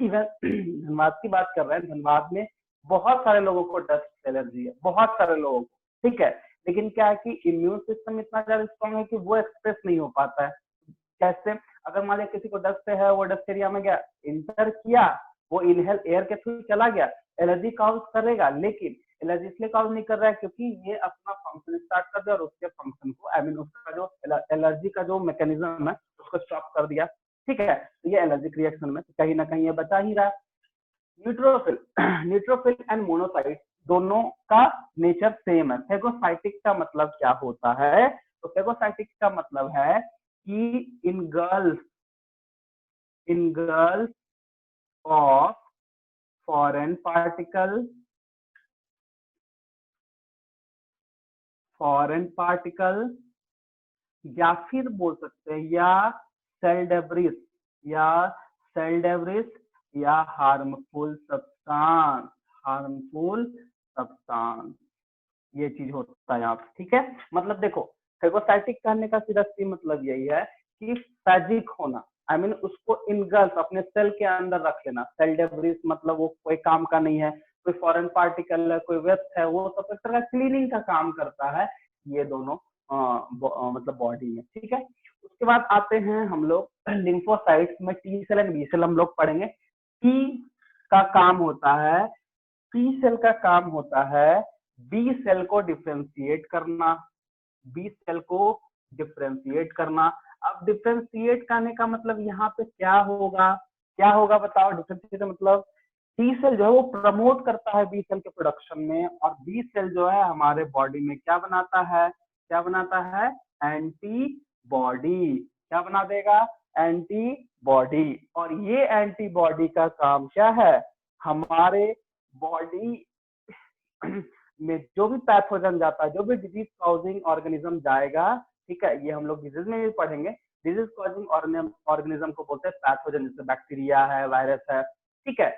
इवन धनबाद की बात कर रहे हैं, धनबाद में बहुत सारे लोगों को डस्ट एलर्जी है, बहुत सारे लोगों को, ठीक है। लेकिन क्या है कि इम्यून सिस्टम इतना ज्यादा स्ट्रॉन्ग है कि वो एक्सप्रेस नहीं हो पाता है। कैसे, अगर मान लिया किसी को डस्ट है, वो डस्ट एरिया में गया, इंटर किया, वो इनहेल एयर के थ्रू चला गया, एलर्जी कॉज करेगा, लेकिन एलर्जी इसलिए कॉज नहीं कर रहा है क्योंकि ये अपना फंक्शन स्टार्ट कर दिया और उसके फंक्शन को आई मीन उसका जो एलर्जी का जो मैकेनिज्म है उसको स्टॉप कर दिया। ठीक है, तो ये एलर्जिक रिएक्शन में कहीं ना कहीं ये बचा ही रहा है। न्यूट्रोफिल न्यूट्रोफिल एंड मोनोसाइट दोनों का नेचर सेम है। फेगोसाइटिक का मतलब क्या होता है? तो फेगोसाइटिक का मतलब है कि in girls of foreign particle या फिर बोल सकते हैं या सेल डेब्रिस या हार्मफुल सब्सटेंस ये चीज होता है यहाँ पे। ठीक है, मतलब देखो फेगोसाइटिक कहने का सीधा सी मतलब यही है कि फैजिक होना, आई मीन उसको इनगल्फ अपने सेल के अंदर रख लेना। सेल डेब्रिस मतलब वो कोई काम का नहीं है, कोई फॉरेन पार्टिकल है, कोई वेस्ट है, वो सब एक तरह क्लीनिंग का काम करता है ये दोनों मतलब बॉडी में। ठीक है, उसके बाद आते हैं हम लोग लिम्फोसाइट्स में T cell and B cell हम लोग पढ़ेंगे। टी का काम होता है, टी सेल का काम होता है बी सेल को डिफ्रेंशिएट करना, अब डिफ्रेंशिएट करने का मतलब यहाँ पे क्या होगा बताओ? डिफ्रेंशिएट मतलब टी सेल जो है वो प्रमोट करता है बी सेल के प्रोडक्शन में, और बी सेल जो है हमारे बॉडी में क्या बनाता है? एंटीबॉडी। क्या बना देगा? एंटीबॉडी। और ये एंटीबॉडी का काम क्या है? हमारे बॉडी में जो भी पैथोजन जाता है, जो भी डिजीज कॉजिंग ऑर्गेनिज्म जाएगा, ठीक है, ये हम लोग डिजीज में भी पढ़ेंगे, डिजीज कॉजिंग ऑर्गेनिज्म को बोलते हैं पैथोजन, जैसे बैक्टीरिया है, वायरस है। ठीक है,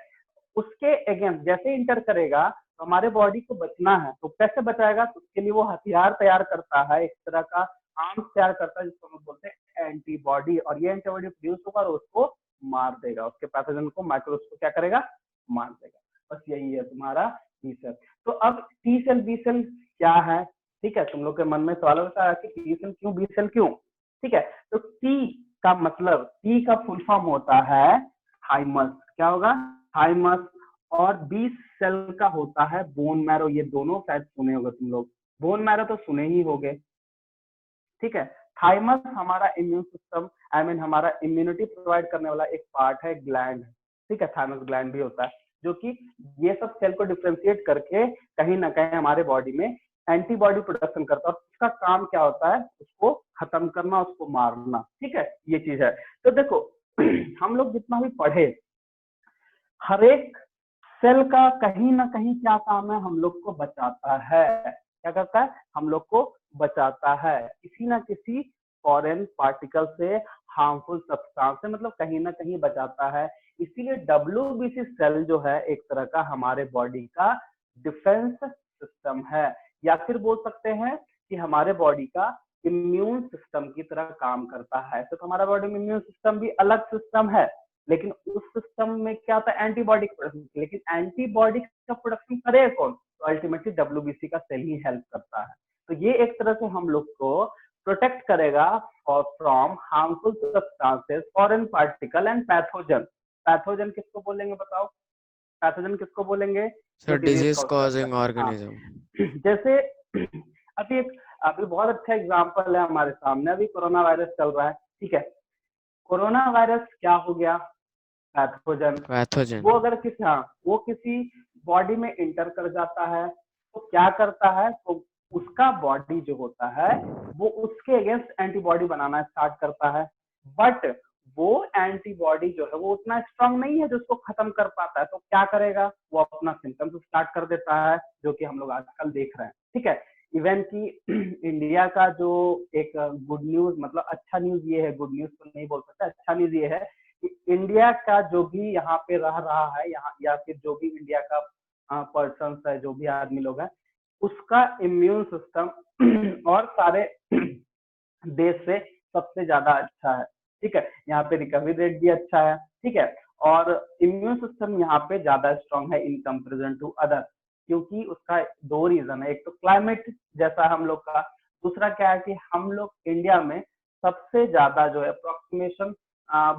उसके अगेंस्ट जैसे इंटर करेगा तो हमारे बॉडी को बचना है, तो कैसे बचाएगा? तो उसके लिए वो हथियार तैयार करता है, एक तरह का आर्म्स तैयार करता है जिसको हम बोलते हैं एंटीबॉडी, और ये एंटीबॉडी प्रोड्यूस होगा और उसको मार देगा, उसके पैथोजन को माइक्रोब्स को क्या करेगा? मार देगा। बस यही है तुम्हारा बी सेल। तो अब टी सेल बी सेल क्या है? ठीक है, तुम लोग के मन में सवाल होता है कि टी सेल क्यों, बी सेल क्यों? ठीक है, तो टी का मतलब, टी का फुल फॉर्म होता है थाइमस। क्या होगा? थाइमस। और बी सेल का होता है बोन मैरो। ये दोनों शायद सुने होगे तुम लोग, बोन मैरो तो सुने ही होगे। ठीक है, थाइमस हमारा इम्यून सिस्टम, आई मीन हमारा इम्यूनिटी प्रोवाइड करने वाला एक पार्ट है, ग्लैंड। ठीक है, थाइमस ग्लैंड भी होता है जो कि ये सब सेल को डिफ्रेंशिएट करके कहीं ना कहीं हमारे बॉडी में एंटीबॉडी प्रोडक्शन करता है, और उसका काम क्या होता है? उसको खत्म करना, उसको मारना। ठीक है, ये चीज है। तो देखो हम लोग जितना भी पढ़े, हर एक सेल का कहीं ना कहीं क्या काम है? हम लोग को बचाता है। क्या करता है? हम लोग को बचाता है किसी ना किसी फॉरेन पार्टिकल से, हार्मफुल सब्सटेंस से, मतलब कहीं ना कहीं बचाता है। इसीलिए डब्ल्यूबीसी सेल जो है एक तरह का हमारे बॉडी का डिफेंस सिस्टम है, या फिर बोल सकते हैं कि हमारे बॉडी का इम्यून सिस्टम की तरह काम करता है। तो हमारा बॉडी में इम्यून सिस्टम भी अलग सिस्टम है, लेकिन उस सिस्टम में क्या होता है? एंटीबॉडी का प्रोडक्शन, लेकिन एंटीबॉडी का प्रोडक्शन करे कौन? तो अल्टीमेटली डब्ल्यूबीसी का सेल ही हेल्प करता है। तो ये एक तरह से हम लोग को प्रोटेक्ट करेगा from harmful substances, foreign particle and pathogen. Pathogen किसको बोलेंगे बताओ? पैथोजन किसको बोलेंगे? जो सर डिजीज डिजीज कॉज करता कॉजिंग है। हाँ, ऑर्गेनिज्म। जैसे अभी बहुत अच्छा एग्जांपल है हमारे सामने, अभी कोरोना वायरस चल रहा है। ठीक है, कोरोना वायरस क्या हो गया? पैथोजन। पैथोजन। वो अगर वो किसी बॉडी में इंटर कर जाता है तो क्या करता है? तो उसका बॉडी जो होता है वो उसके अगेंस्ट एंटीबॉडी बनाना स्टार्ट करता है, बट वो एंटीबॉडी जो है वो उतना स्ट्रांग नहीं है जो उसको खत्म कर पाता है। तो क्या करेगा? वो अपना सिम्टम्स स्टार्ट कर देता है, जो कि हम लोग आजकल देख रहे हैं। ठीक है, इवन की इंडिया का जो एक गुड न्यूज, मतलब अच्छा न्यूज ये है, गुड न्यूज तो नहीं बोल सकता, अच्छा न्यूज ये है कि इंडिया का जो भी यहाँ पे रह रहा है, यहाँ या फिर जो भी इंडिया का पर्सन है, जो भी आदमी लोग हैं, उसका इम्यून सिस्टम और सारे देश से सबसे ज्यादा अच्छा है। ठीक है, यहाँ पे रिकवरी रेट भी अच्छा है। ठीक है, और इम्यून सिस्टम यहाँ पे ज्यादा स्ट्रांग है इन कंपेरिजन टू अदर, क्योंकि उसका दो रीजन है। एक तो क्लाइमेट जैसा हम लोग का, दूसरा क्या है कि हम लोग इंडिया में सबसे ज्यादा जो है अप्रोक्सीमेशन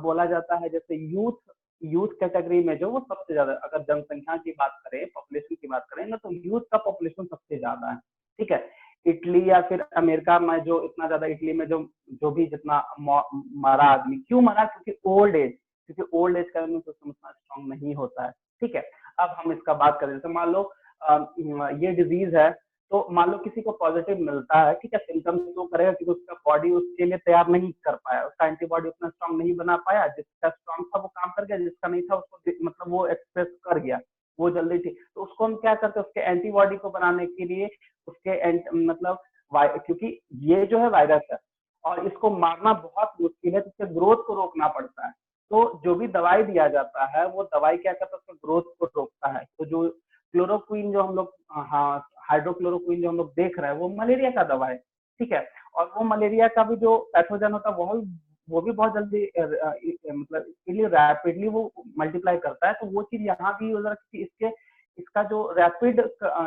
बोला जाता है, जैसे यूथ यूथ कैटेगरी में जो वो सबसे ज्यादा, अगर जनसंख्या की बात करें, पॉपुलेशन की बात करें ना, तो यूथ का पॉपुलेशन सबसे ज्यादा है। ठीक है, इटली या फिर अमेरिका में जो इतना ज्यादा, इटली में जो जो भी जितना मरा आदमी, क्यों मरा? क्योंकि ओल्ड एज, क्योंकि ओल्ड एज का इम्यून सिस्टम उतना स्ट्रांग नहीं होता है। ठीक है, अब हम इसका बात करें, जैसे मान लो ये डिजीज है, तो मान लो किसी को पॉजिटिव मिलता है, ठीक है, सिम्टम्स तो करेगा क्योंकि उसका बॉडी उसके लिए तैयार नहीं कर पाया, उसका एंटीबॉडी उतना स्ट्रांग नहीं बना पाया, जिसका स्ट्रांग था वो काम कर गया, जिसका नहीं था उसको मतलब वो एक्सप्रेस कर गया, वो जल्दी ठीक, तो उसको हम क्या करते हैं, उसके एंटीबॉडी को बनाने के लिए उसके मतलब क्योंकि ये जो है वायरस है और इसको मारना बहुत मुश्किल है, तो इसके ग्रोथ को रोकना पड़ता है। तो जो भी दवाई दिया जाता है वो दवाई क्या करता है, उसके ग्रोथ को रोकता है। तो जो क्लोरोक्वीन जो हम लोग, हाँ, हाइड्रोक्लोरोक्वीन जो हम लोग देख रहे हैं वो मलेरिया का दवा है। ठीक है, और वो मलेरिया का भी जो पैथोजन होता है वो भी बहुत जल्दी मतलब इसके लिए रैपिडली वो मल्टीप्लाई करता है, तो वो चीज यहाँ भी हो कि इसके इसका जो रैपिड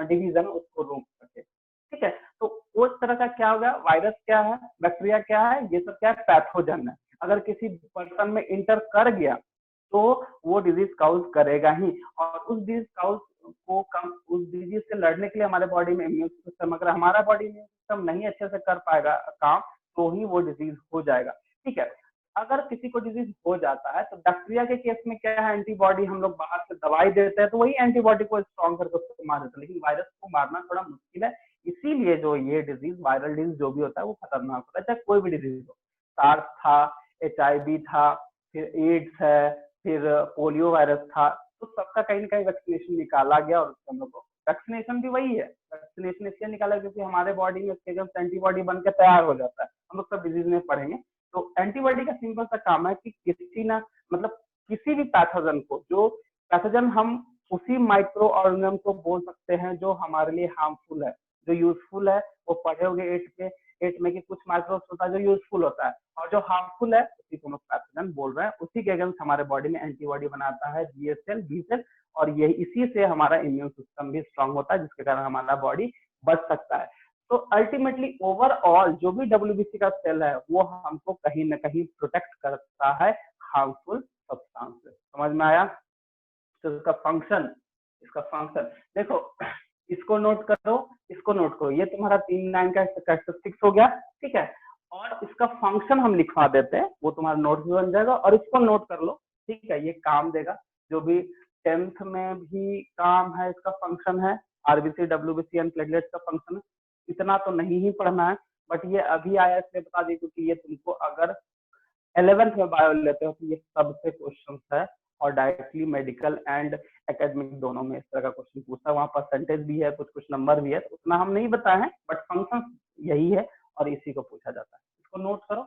डिवीजन उसको रोक सके। ठीक है, तो उस तरह का क्या होगा, वायरस क्या है, बैक्टीरिया क्या है, ये सब क्या है, पैथोजन है। अगर किसी पर्सन में इंटर कर गया तो वो डिजीज काउज करेगा ही, और उस डिजीज काउज को कम, उस डिजीज से लड़ने के लिए हमारे बॉडी में इम्यून सिस्टम, अगर हमारा बॉडी इम्यून सिस्टम नहीं अच्छे से कर पाएगा काम, तो ही वो डिजीज हो जाएगा। ठीक है, अगर किसी को डिजीज हो जाता है तो बैक्टीरिया के केस में क्या है, एंटीबॉडी हम लोग बाहर से दवाई देते हैं तो वही एंटीबॉडी को स्ट्रॉन्ग करके उसको मार देते हैं, लेकिन वायरस को मारना थोड़ा मुश्किल है। इसीलिए जो ये डिजीज, वायरल डिजीज जो भी होता है वो खतरनाक होता है, चाहे कोई भी डिजीज हो। सार्स था, HIV था, फिर एड्स है, फिर पोलियो वायरस था, तो सबका कहीं ना कहीं वैक्सीनेशन निकाला गया, और हम लोग को वैक्सीनेशन भी वही है। वैक्सीनेशन इसलिए निकाला क्योंकि हमारे बॉडी में उसके अगेंस्ट एंटीबॉडी बन के तैयार हो जाता है। हम लोग सब डिजीज में पढ़ेंगे, तो एंटीबॉडी का सिंपल सा काम है कि किसी ना, मतलब किसी भी पैथोजन को, जो पैथोजन हम उसी माइक्रो ऑर्गेनिज्म को बोल सकते हैं जो हमारे लिए हार्मफुल है, जो यूजफुल है, वो पढ़े होंगे एट में कि कुछ माइक्रोब्स होता है जो यूजफुल होता है, और जो हार्मफुल है उसी को हम पैथोजन बोल रहे हैं। उसी के अगेंस्ट हमारे बॉडी में एंटीबॉडी बनाता है GA सेल, B सेल, और यही इसी से हमारा इम्यून सिस्टम भी स्ट्रांग होता है, जिसके कारण हमारा बॉडी बच सकता है। तो अल्टीमेटली ओवरऑल जो भी WBC का सेल है वो हमको कहीं ना कहीं प्रोटेक्ट करता है हार्मफुल सब्सटेंस से। समझ में आया? तो इसका फंक्शन देखो, इसको नोट करो, इसको नोट करो, ये तुम्हारा 3 लाइन का कैरेक्टरिस्टिक्स हो गया। ठीक है, और इसका फंक्शन हम लिखवा देते हैं, वो तुम्हारा नोट भी बन जाएगा, और इसको नोट कर लो। ठीक है, ये काम देगा, जो भी 10th में भी काम है, इसका फंक्शन है RBC, WBC एंड प्लेटलेट्स का फंक्शन है। इतना तो नहीं ही पढ़ना है, बट ये अभी आया इसलिए बता दी, क्योंकि ये तुमको अगर 11th में बायो लेते हो तो ये सबसे क्वेश्चन है, और डायरेक्टली मेडिकल एंड एकेडमिक दोनों में इस तरह का क्वेश्चन पूछता है। वहाँ परसेंटेज भी है, कुछ कुछ नंबर भी है, तो उतना हम नहीं बताए हैं, बट फंक्शन यही है और इसी को पूछा जाता है। इसको नोट करो,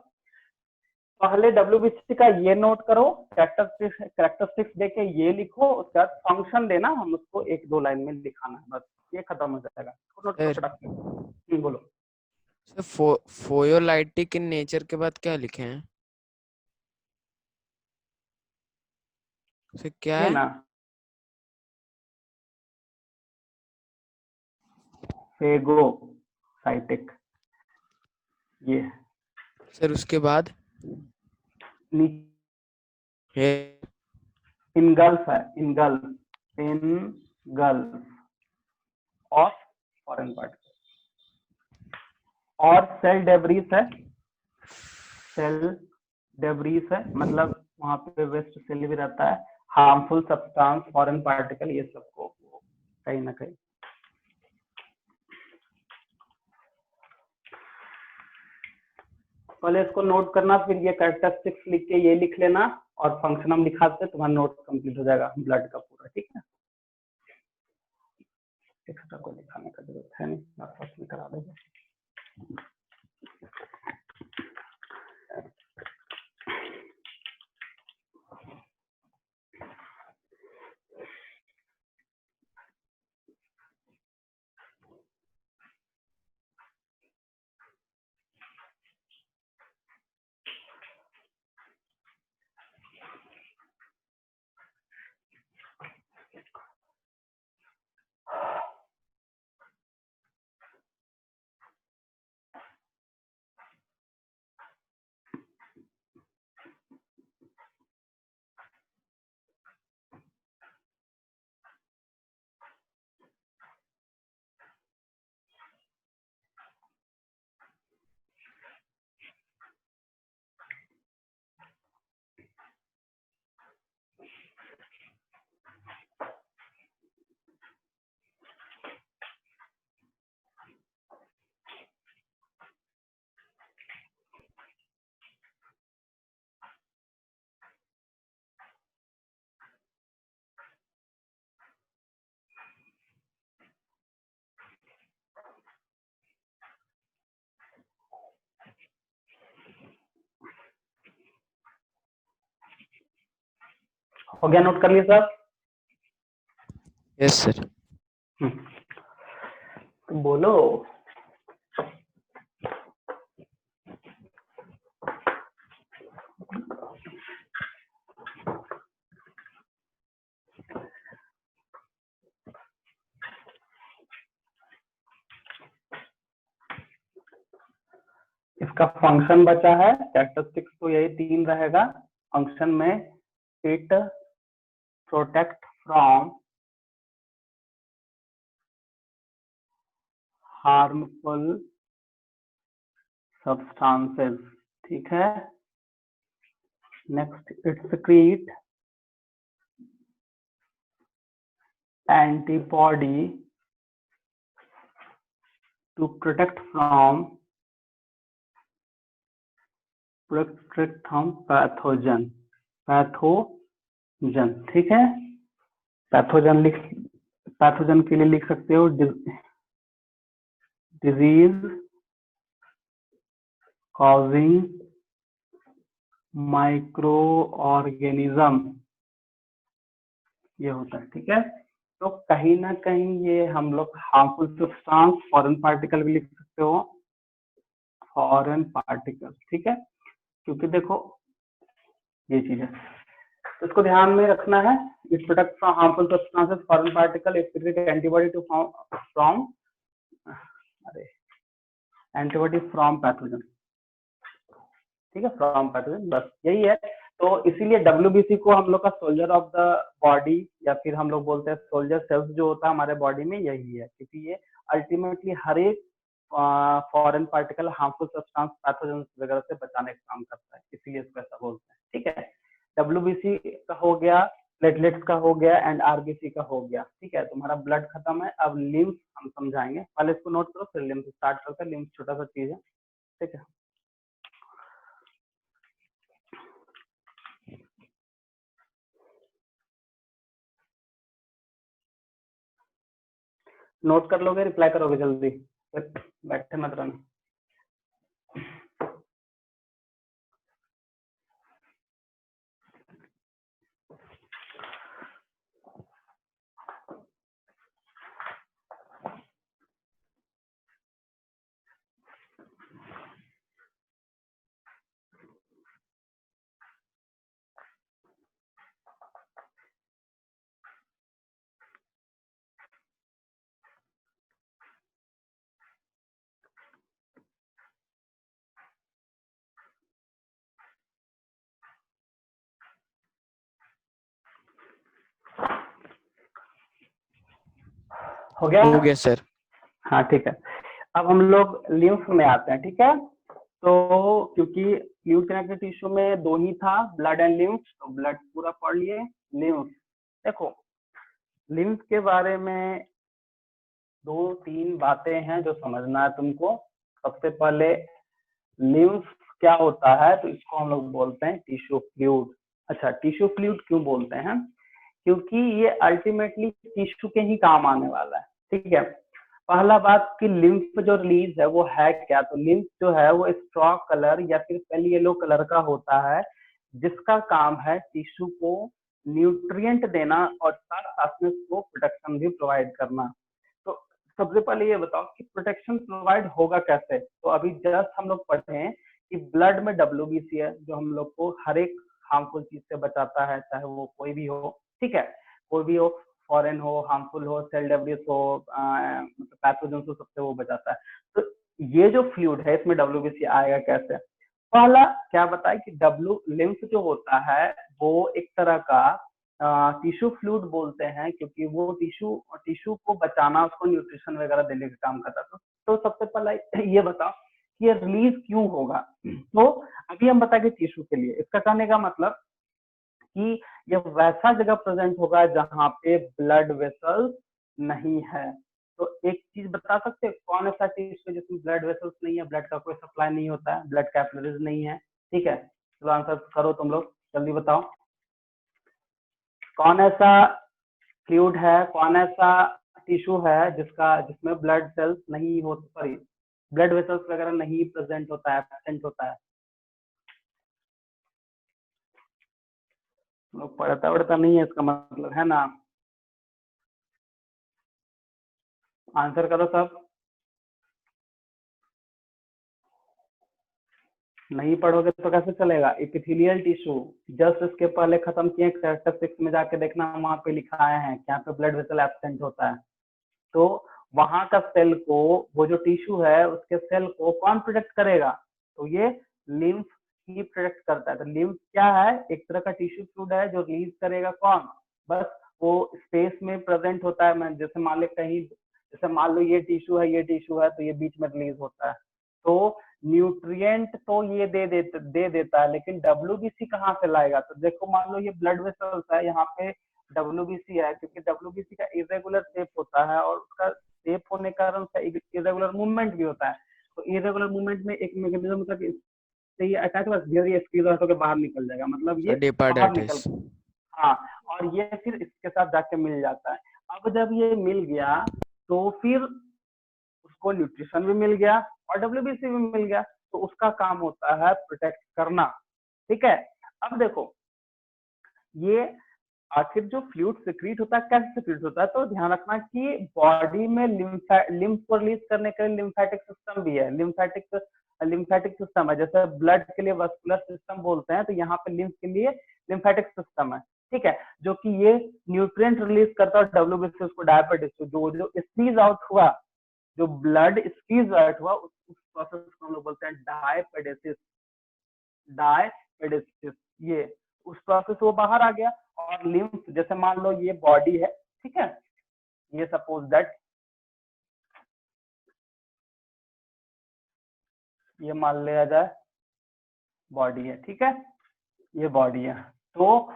पहले WBC का ये नोट करो, कैरेक्टरिस्टिक्स देके ये लिखो, उसके बाद फंक्शन देना, हम उसको 1-2 लाइन में लिखाना है, बस ये खत्म हो जाएगा। इसको नोट करो फटाफट। बोलो सर, फोयोलाइटिक इन नेचर के बाद क्या लिखे हैं? सर क्या ये है? ना, फेगोसाइटिक, ये सर उसके बाद ये इनगल्फ है, इनगल्फ ऑफ फॉरेन पार्ट, और सेल डेब्रीज है, सेल डेब्रीज है, मतलब वहां पे वेस्ट सेल भी रहता है, हार्मफुल सब्सटेंस, फॉरेन पार्टिकल, ये सबको कहीं ना कहीं। पहले इसको नोट करना, फिर ये कैरेक्टरिस्टिक्स लिख के ये लिख लेना, और फंक्शन हम लिखा देते, तुम्हारा नोट कंप्लीट हो जाएगा ब्लड का पूरा। ठीक है, एक्स्ट्रा को लिखाने का जरूरत है नहीं, मैं फर्स्ट में करा देगा। हो गया, नोट कर लिए सर? Yes sir. तो बोलो। इसका फंक्शन बचा है, कैरेक्टरिस्टिक्स तो यही 3 रहेगा। फंक्शन में it protect from harmful substances, ठीक है। Next, it secrete antibody to protect from pathogen, ठीक है। पैथोजन के लिए लिख सकते हो डिजीज कॉजिंग माइक्रो ऑर्गेनिज्म, ये होता है, ठीक है। तो कहीं ना कहीं ये हम लोग हार्मफुल सब्सटेंस, फॉरेन पार्टिकल भी लिख सकते हो, फॉरेन पार्टिकल, ठीक है। क्योंकि देखो ये चीज है, तो इसको ध्यान में रखना है। It protect from harmful substances, foreign particle, it create antibody to from antibody from pathogen, ठीक है, फ्रॉम पैथोजन, बस यही है। तो इसीलिए WBC को हम लोग का सोल्जर ऑफ द बॉडी, या फिर हम लोग बोलते हैं सोल्जर सेल्स जो होता है हमारे बॉडी में, यही है। क्योंकि ये अल्टीमेटली हर एक foreign particle, harmful substance, pathogen वगैरह से बचाने का काम करता है, इसीलिए इसको ऐसा बोलते हैं, ठीक है। WBC का हो गया, प्लेटलेट्स का हो गया, एंड RBC का हो गया, ठीक है। तुम्हारा ब्लड खत्म है, अब लिम्फ हम समझाएंगे, पहले इसको नोट करो, फिर लिम्फ स्टार्ट करते हैं। लिम्फ छोटा सा चीज है, ठीक है। नोट कर लोगे, रिप्लाई करोगे जल्दी, बैठे मत रहना। हो गया? हो गया सर। हाँ ठीक है। अब हम लोग लिम्फ में आते हैं, ठीक है। तो क्योंकि फ्लूइड कनेक्टेड टिश्यू में 2 ही था, ब्लड एंड लिम्फ, तो ब्लड पूरा पढ़ लिए। लिम्फ, देखो लिम्फ के बारे में 2-3 बातें हैं जो समझना है तुमको। सबसे पहले लिम्फ क्या होता है, तो इसको हम लोग बोलते हैं टिश्यू फ्लूइड। अच्छा, टिश्यू फ्लूइड क्यों बोलते हैं? क्योंकि ये अल्टीमेटली टिश्यू के ही काम आने वाला है, ठीक है। पहला बात कि लिम्फ जो रिलीज है वो है क्या, तो लिम्फ जो है वो स्ट्रॉ कलर या फिर पेल येलो कलर का होता है, जिसका काम है टिश्यू को न्यूट्रिएंट देना और साथ साथ में उसको प्रोटेक्शन भी प्रोवाइड करना। तो सबसे पहले ये बताओ कि प्रोटेक्शन प्रोवाइड होगा कैसे। तो अभी जस्ट हम लोग पढ़े हैं कि ब्लड में WBC है, जो हम लोग को हर एक हार्मफुल चीज से बचाता है, चाहे वो कोई भी हो, ठीक है, कोई भी हो, फॉरेन हो, हार्मफुल हो, सेल डेब्रिस हो, मतलब पैथोजन हो, सबसे वो बचाता है। तो ये जो फ्लूइड है इसमें WBC आएगा कैसे? पहला क्या बताए कि लिम्फ जो होता है वो एक तरह का टिश्यू फ्लूइड बोलते हैं, क्योंकि वो टिश्यू को बचाना, उसको न्यूट्रिशन वगैरह देने का काम करता है। तो सबसे पहला ये बताओ कि ये रिलीज क्यों होगा। तो अभी हम बताएंगे टिश्यू के लिए। इसका कहने का मतलब कि ये वैसा जगह प्रेजेंट होगा जहां पे ब्लड वेसल्स नहीं है। तो एक चीज बता सकते हैं, कौन ऐसा टिश्यू जिसमें ब्लड वेसल्स नहीं है, ब्लड का कोई सप्लाई नहीं होता है, ब्लड कैपिलरीज नहीं है, ठीक है। चलो आंसर करो तुम लोग, जल्दी बताओ कौन ऐसा फ्लूइड है, कौन ऐसा टिश्यू है जिसमें ब्लड सेल्स नहीं हो, सॉरी ब्लड वेसल्स वगैरह नहीं प्रेजेंट होता है, एब्सेंट होता है। लोग पढ़ता वढ़ता नहीं है इसका मतलब, है ना। आंसर करो सब। नहीं पढ़ोगे तो कैसे चलेगा। एपिथेलियल टिश्यू, जस्ट इसके पहले खत्म किए, चैप्टर 6 में जाके देखना, वहां पे लिखाए हैं कि यहाँ पे ब्लड वेसल एब्सेंट होता है। तो वहां का सेल को, वो जो टिश्यू है उसके सेल को कौन प्रोटेक्ट करेगा, तो ये लिम्फ ही प्रोटेक्ट करता है। तो लिम्फ क्या है, एक तरह का टिश्यू फ्लूइड है जो रिलीज करेगा कौन, बस वो स्पेस में प्रेजेंट होता है। मैं जैसे मान लो कहीं, जैसे मान लो ये टिश्यू है, ये टिश्यू है, तो ये बीच में रिलीज होता है। तो न्यूट्रिएंट तो ये दे देता है, लेकिन डब्ल्यूबीसी कहाँ से लाएगा। तो देखो मान लो ये ब्लड वेसल्स है, यहाँ पे डब्ल्यूबीसी है, क्योंकि डब्ल्यूबीसी का इरेगुलर शेप होता है और उसका शेप होने के कारण इरेगुलर मूवमेंट भी होता है। तो इरेगुलर मूवमेंट में एक मैकेनिज्म होता है कि ये अटैच ये स्क्वीज होकर बाहर निकल जाएगा, मतलब ये बाहर निकल। हाँ, और ये फिर इसके साथ जाके मिल जाता है। अब जब ये मिल गया तो फिर उसको न्यूट्रिशन भी मिल गया और डब्ल्यूबीसी भी मिल गया, तो उसका काम होता है प्रोटेक्ट करना। ठीक है। अब देखो ये आखिर जो फ्लूइड सिक्रीट होता है कैसे सिक्रीट होता है, तो ध्यान रखना कि बॉडी में लिम्फ को रिलीज करने के लिए लिम्फेटिक सिस्टम भी है। लिम्फेटिक सिस्टम है, जैसे ब्लड के लिए वस्कुलर सिस्टम बोलते हैं, तो यहाँ पे लिम्फ के लिए लिम्फेटिक सिस्टम है। ठीक है, जो कि ये न्यूट्रिएंट रिलीज करता है डब्ल्यूबीसी उसको डायपेटिस, जो जो स्क्वीज आउट हुआ, जो ब्लड स्क्वीज आउट हुआ, उस प्रोसेस को हम लोग बोलते हैं डायपेडेसिस। डायपेडेसिस, ये उस प्रोसेस वो बाहर आ गया। और लिम्फ, जैसे मान लो ये बॉडी है, ठीक है, ये सपोज दैट ये मान लिया जाए बॉडी है, ठीक है, ये बॉडी है। तो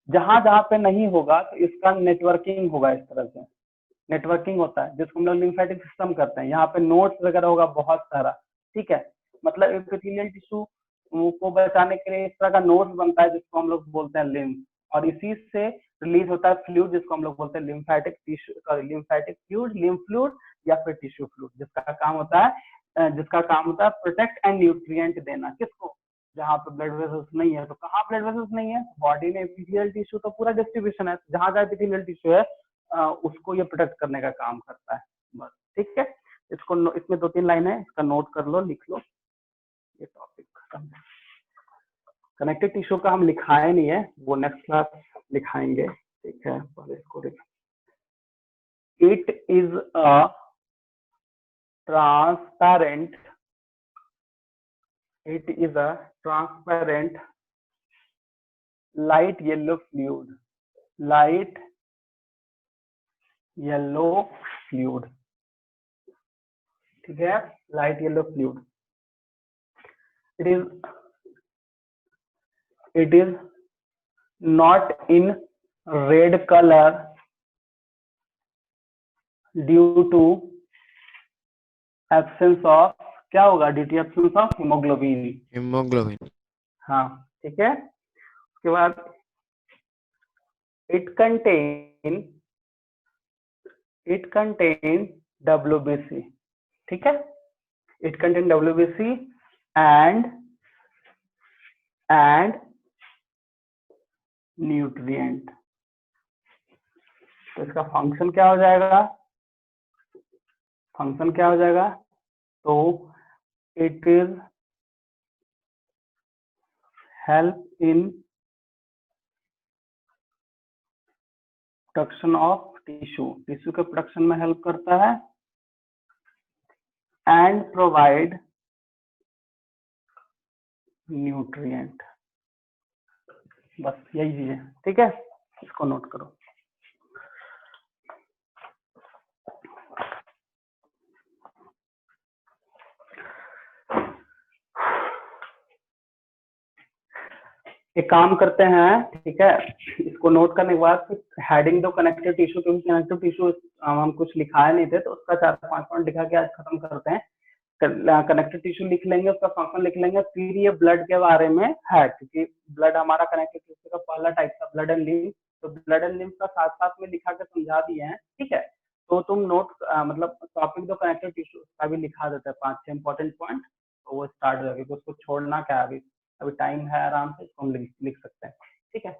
जहां जहां पे नहीं होगा तो इसका नेटवर्किंग होगा, इस तरह से नेटवर्किंग होता है, जिसको हम लोग लिम्फेटिक सिस्टम करते हैं। यहाँ पे नोड्स वगैरह होगा बहुत सारा, ठीक है, मतलब एपिथेलियल टिश्यू को बचाने के लिए इस तरह का नोड्स बनता है, जिसको हम लोग बोलते हैं लिम्फ, और इसी से रिलीज होता है फ्लूइड, जिसको हम लोग बोलते हैं lymphatic tissue, lymphatic fluid, lymph fluid या फिर टिश्यू फ्लूइड, जिसका काम होता है प्रोटेक्ट एंड न्यूट्रिएंट देना। किसको, जहाँ पे ब्लड वेसल्स नहीं है। तो कहाँ ब्लड वेसल्स नहीं है, बॉडी में एपिथेलियल टिश्यू तो पूरा डिस्ट्रीब्यूशन है, जहां जहाँ एपिथेलियल टिश्यू है उसको ये प्रोटेक्ट करने का काम करता है, बस। ठीक है, इसमें 2-3 लाइन है, इसका नोट कर लो, लिख लो। ये टॉपिक खत्म। कनेक्टिव टिश्यू का हम लिखाए नहीं है, वो नेक्स्ट क्लास लिखाएंगे। ठीक है, पहले इसको देख। It is a transparent light yellow fluid, light yellow fluid, ठीक है, light yellow fluid. it is not in red color due to absence of, क्या होगा, due to absence of haemoglobin. हाँ, ठीक है। उसके बाद it contain WBC, ठीक है, it contain WBC and nutrient. तो इसका फंक्शन क्या हो जाएगा, तो it is help in production of tissue के प्रोडक्शन में हेल्प करता है, एंड प्रोवाइड न्यूट्रिएंट। बस यही चीज है, ठीक है, इसको नोट करो। एक काम करते हैं, ठीक है, इसको नोट करने के बाद हेडिंग दो कनेक्टिव टिश्यू, क्योंकि कनेक्टिव टिश्यू हम कुछ लिखाए नहीं थे, तो उसका 4-5 पॉइंट लिखा के आज खत्म करते हैं। कनेक्टिव टिश्यू लिख लेंगे, उसका फंक्शन लिख लेंगे, फिर ये ब्लड के बारे में है, क्योंकि ब्लड हमारा कनेक्टिव टिश्यू का पहला टाइप था, ब्लड एंड लिम्फ। तो ब्लड एंड लिम्फ का साथ साथ में लिखा के समझा दिए हैं, ठीक है। तो तुम नोट मतलब टॉपिक दो कनेक्टिव टिश्यू का भी लिखा देते हैं 5-6 इंपॉर्टेंट पॉइंट, तो वो स्टार्ट हो जाएगी। तो उसको छोड़ना क्या, अभी टाइम है, आराम से इसको हम लिख सकते हैं, ठीक है।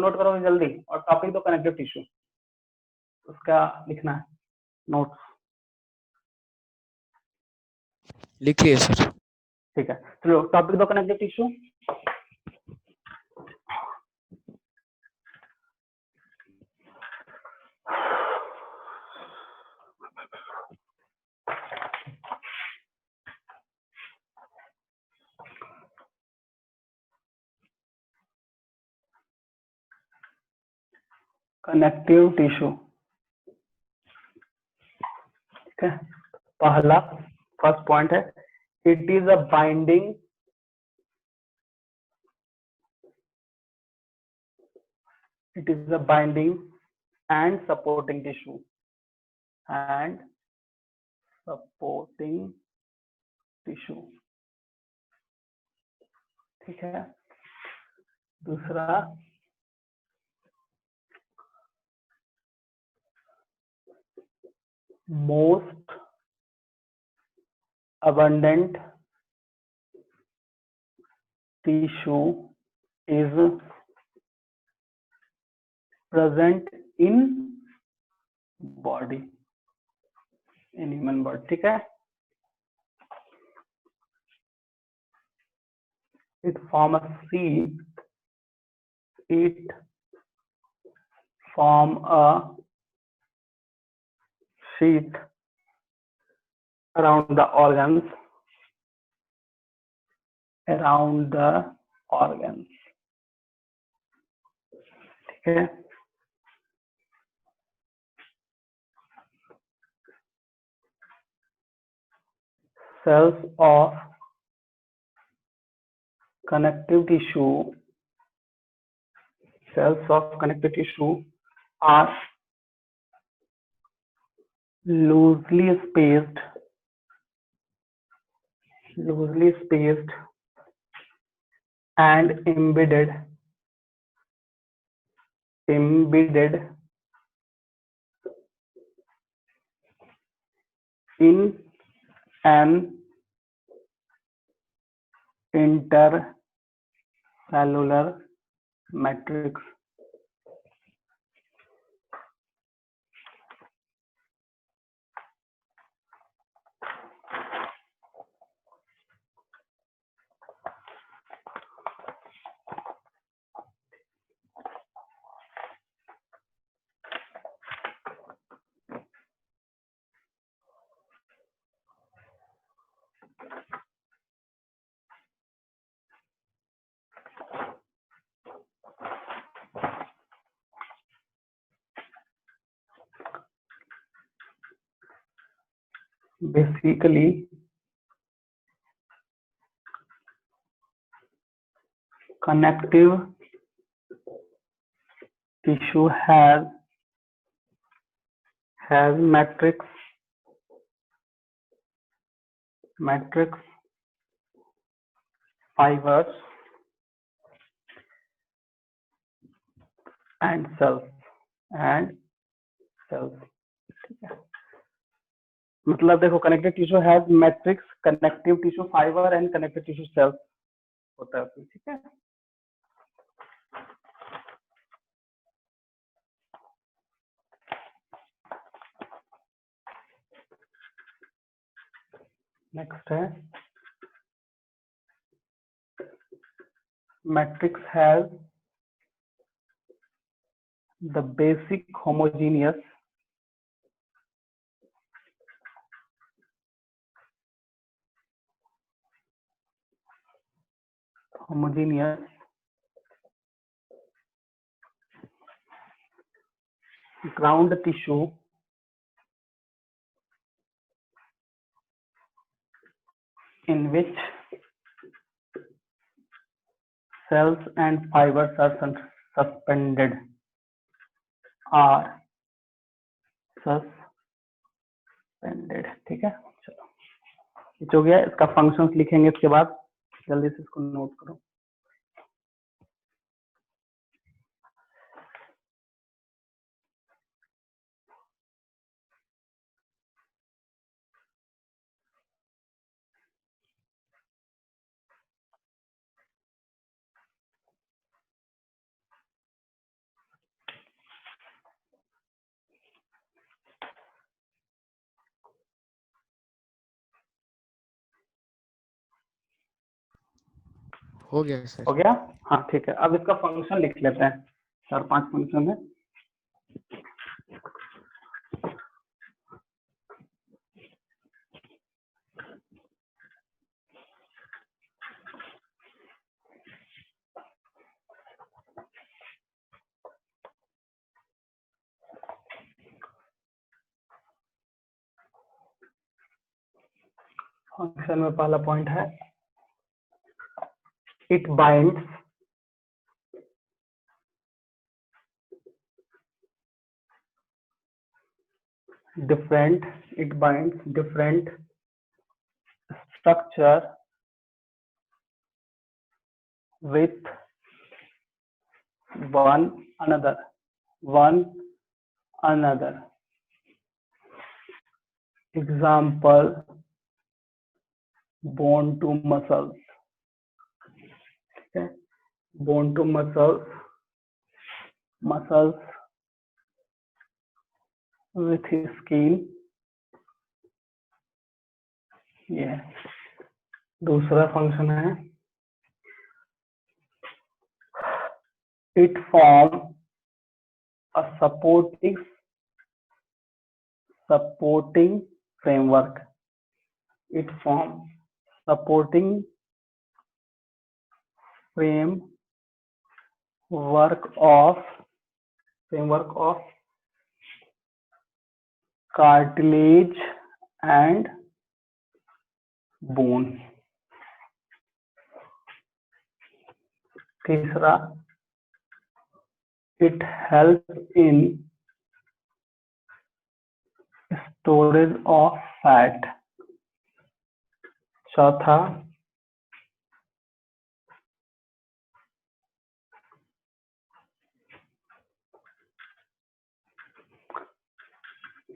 नोट करोगे जल्दी, और टॉपिक दो कनेक्टिव टिश्यू, उसका लिखना है नोट्स। लिख लिए सर। ठीक है, चलो टॉपिक दो कनेक्टिव टिश्यू। कनेक्टिव टिश्यू, ठीक है। पहला फर्स्ट पॉइंट है, it is a binding, it is a binding and supporting tissue, and supporting tissue, ठीक है। दूसरा, most abundant tissue is present in body, in human body, ठीक है। it form a sheet, it form a sheet around the organs, around the organs, ठीक है। cells of connective tissue, cells of connective tissue are loosely spaced, and embedded in an intercellular matrix. Basically, connective tissue has matrix fibers and cells, ठीक है। मतलब देखो, connective tissue has matrix, connective tissue fibre and connective tissue cells होता है, ठीक है। Next है, matrix has the basic homogeneous ground tissue in which cells and fibers are suspended, ठीक है। चलो, ये हो गया। इसका फंक्शंस लिखेंगे इसके बाद, जल्दी से इसको नोट करो। हो गया हो सर। गया? हाँ ठीक है, अब इसका फंक्शन लिख लेते हैं। 4-5 फंक्शन है। फंक्शन में पहला पॉइंट है it binds different it binds different structure with one another example bone to muscles, okay? Bone to muscles with skin, ये दूसरा फंक्शन है it form a supporting framework, it form supporting framework of cartilage and bone. तीसरा it helps in storage of fat. चौथा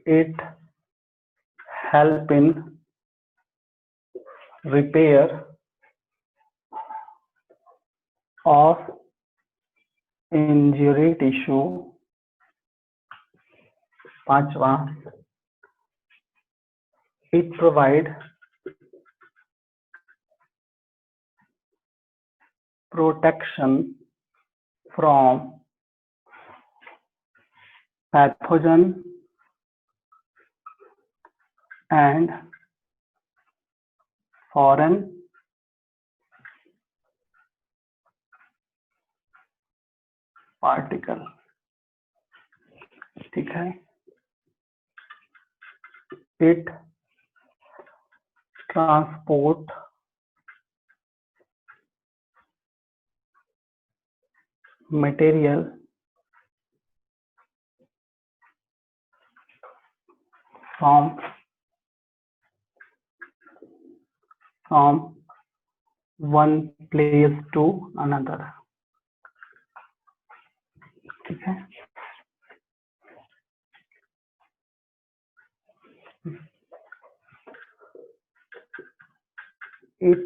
it help in repair of injury tissue. पांचवा it provide protection from pathogen and foreign particle. ठीक है, it transport material from one place to another. ठीक है, it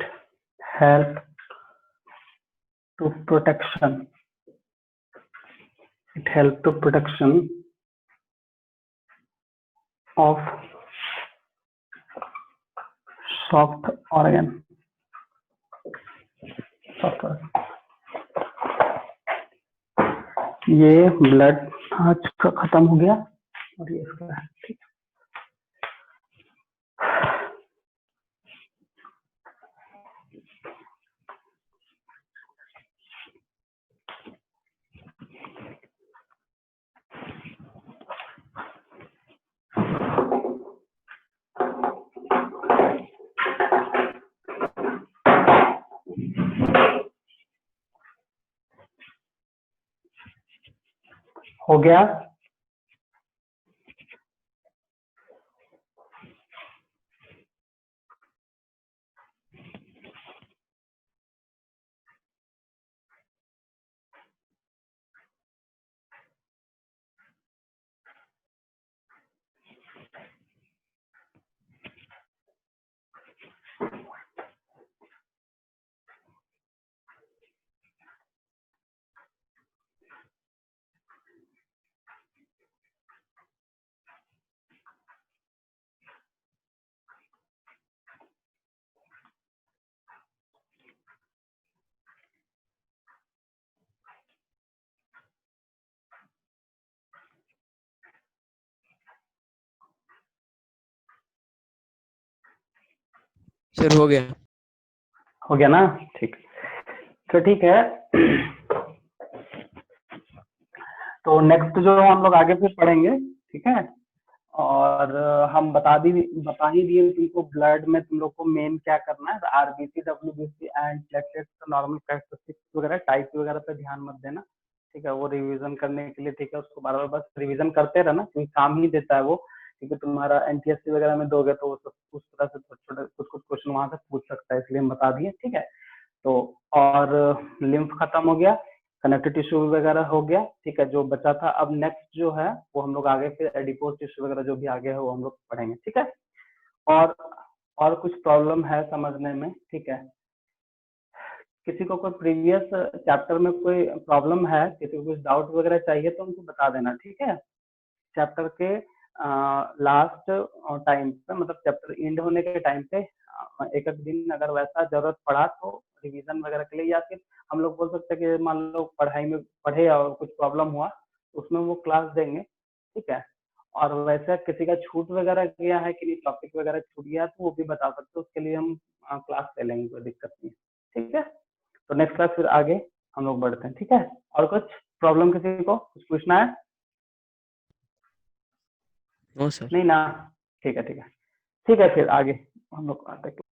help to protection of soft organ. ये blood आज का खत्म हो गया और ये इसका है। ठीक, हो गया। सर हो गया। हो गया ना, ठीक। तो ठीक है। तो नेक्स्ट जो हम लोग आगे फिर पढ़ेंगे, ठीक है। और हम बता ही दिए तुमको ब्लड में तुम लोग को मेन क्या करना है, आरबीसी, डब्ल्यूबीसी एंड प्लेटलेट्स का नॉर्मल कैरेक्टरिस्टिक्स वगैरह, टाइप वगैरह पे ध्यान मत देना, ठीक है। वो रिवीजन करने के लिए, ठीक है, उसको बार बार बस रिवीजन करते रहना, क्योंकि काम ही देता है वो, क्योंकि तुम्हारा एनटीएससी वगैरह में दोगे तो वो सब उस तरह से छोटे कुछ कुछ क्वेश्चन वहां से पूछ सकता है, इसलिए हम बता दिए, ठीक है। तो और लिम्फ खत्म हो गया, कनेक्टिव टिश्यू वगैरह हो गया, ठीक है, जो बचा था। अब नेक्स्ट जो है वो हम लोग आगे फिर एडिपोज टिश्यू वगैरह जो भी आगे है वो हम लोग पढ़ेंगे, ठीक है। और और कुछ प्रॉब्लम है समझने में, ठीक है। किसी को कोई प्रीवियस चैप्टर में कोई प्रॉब्लम है, किसी को कुछ डाउट वगैरह चाहिए तो उनको बता देना, ठीक है। चैप्टर के लास्ट टाइम पे, मतलब चैप्टर एंड होने के टाइम पे एक एक दिन अगर वैसा जरूरत पड़ा तो रिवीजन वगैरह के लिए, या फिर हम लोग बोल सकते हैं कि मान लो पढ़ाई में पढ़े और कुछ प्रॉब्लम हुआ उसमें वो क्लास देंगे, ठीक है। और वैसे किसी का छूट वगैरह गया है कि नहीं, टॉपिक वगैरह छूट गया तो वो भी बता सकते हो, उसके लिए हम क्लास ले लेंगे, कोई दिक्कत नहीं, ठीक है। तो नेक्स्ट क्लास फिर आगे हम लोग बढ़ते हैं, ठीक है। और कुछ प्रॉब्लम किसी को कुछ पूछना है? No sir. नहीं ना, ठीक है ठीक है। ठीक है, फिर आगे हम लोग आते हैं।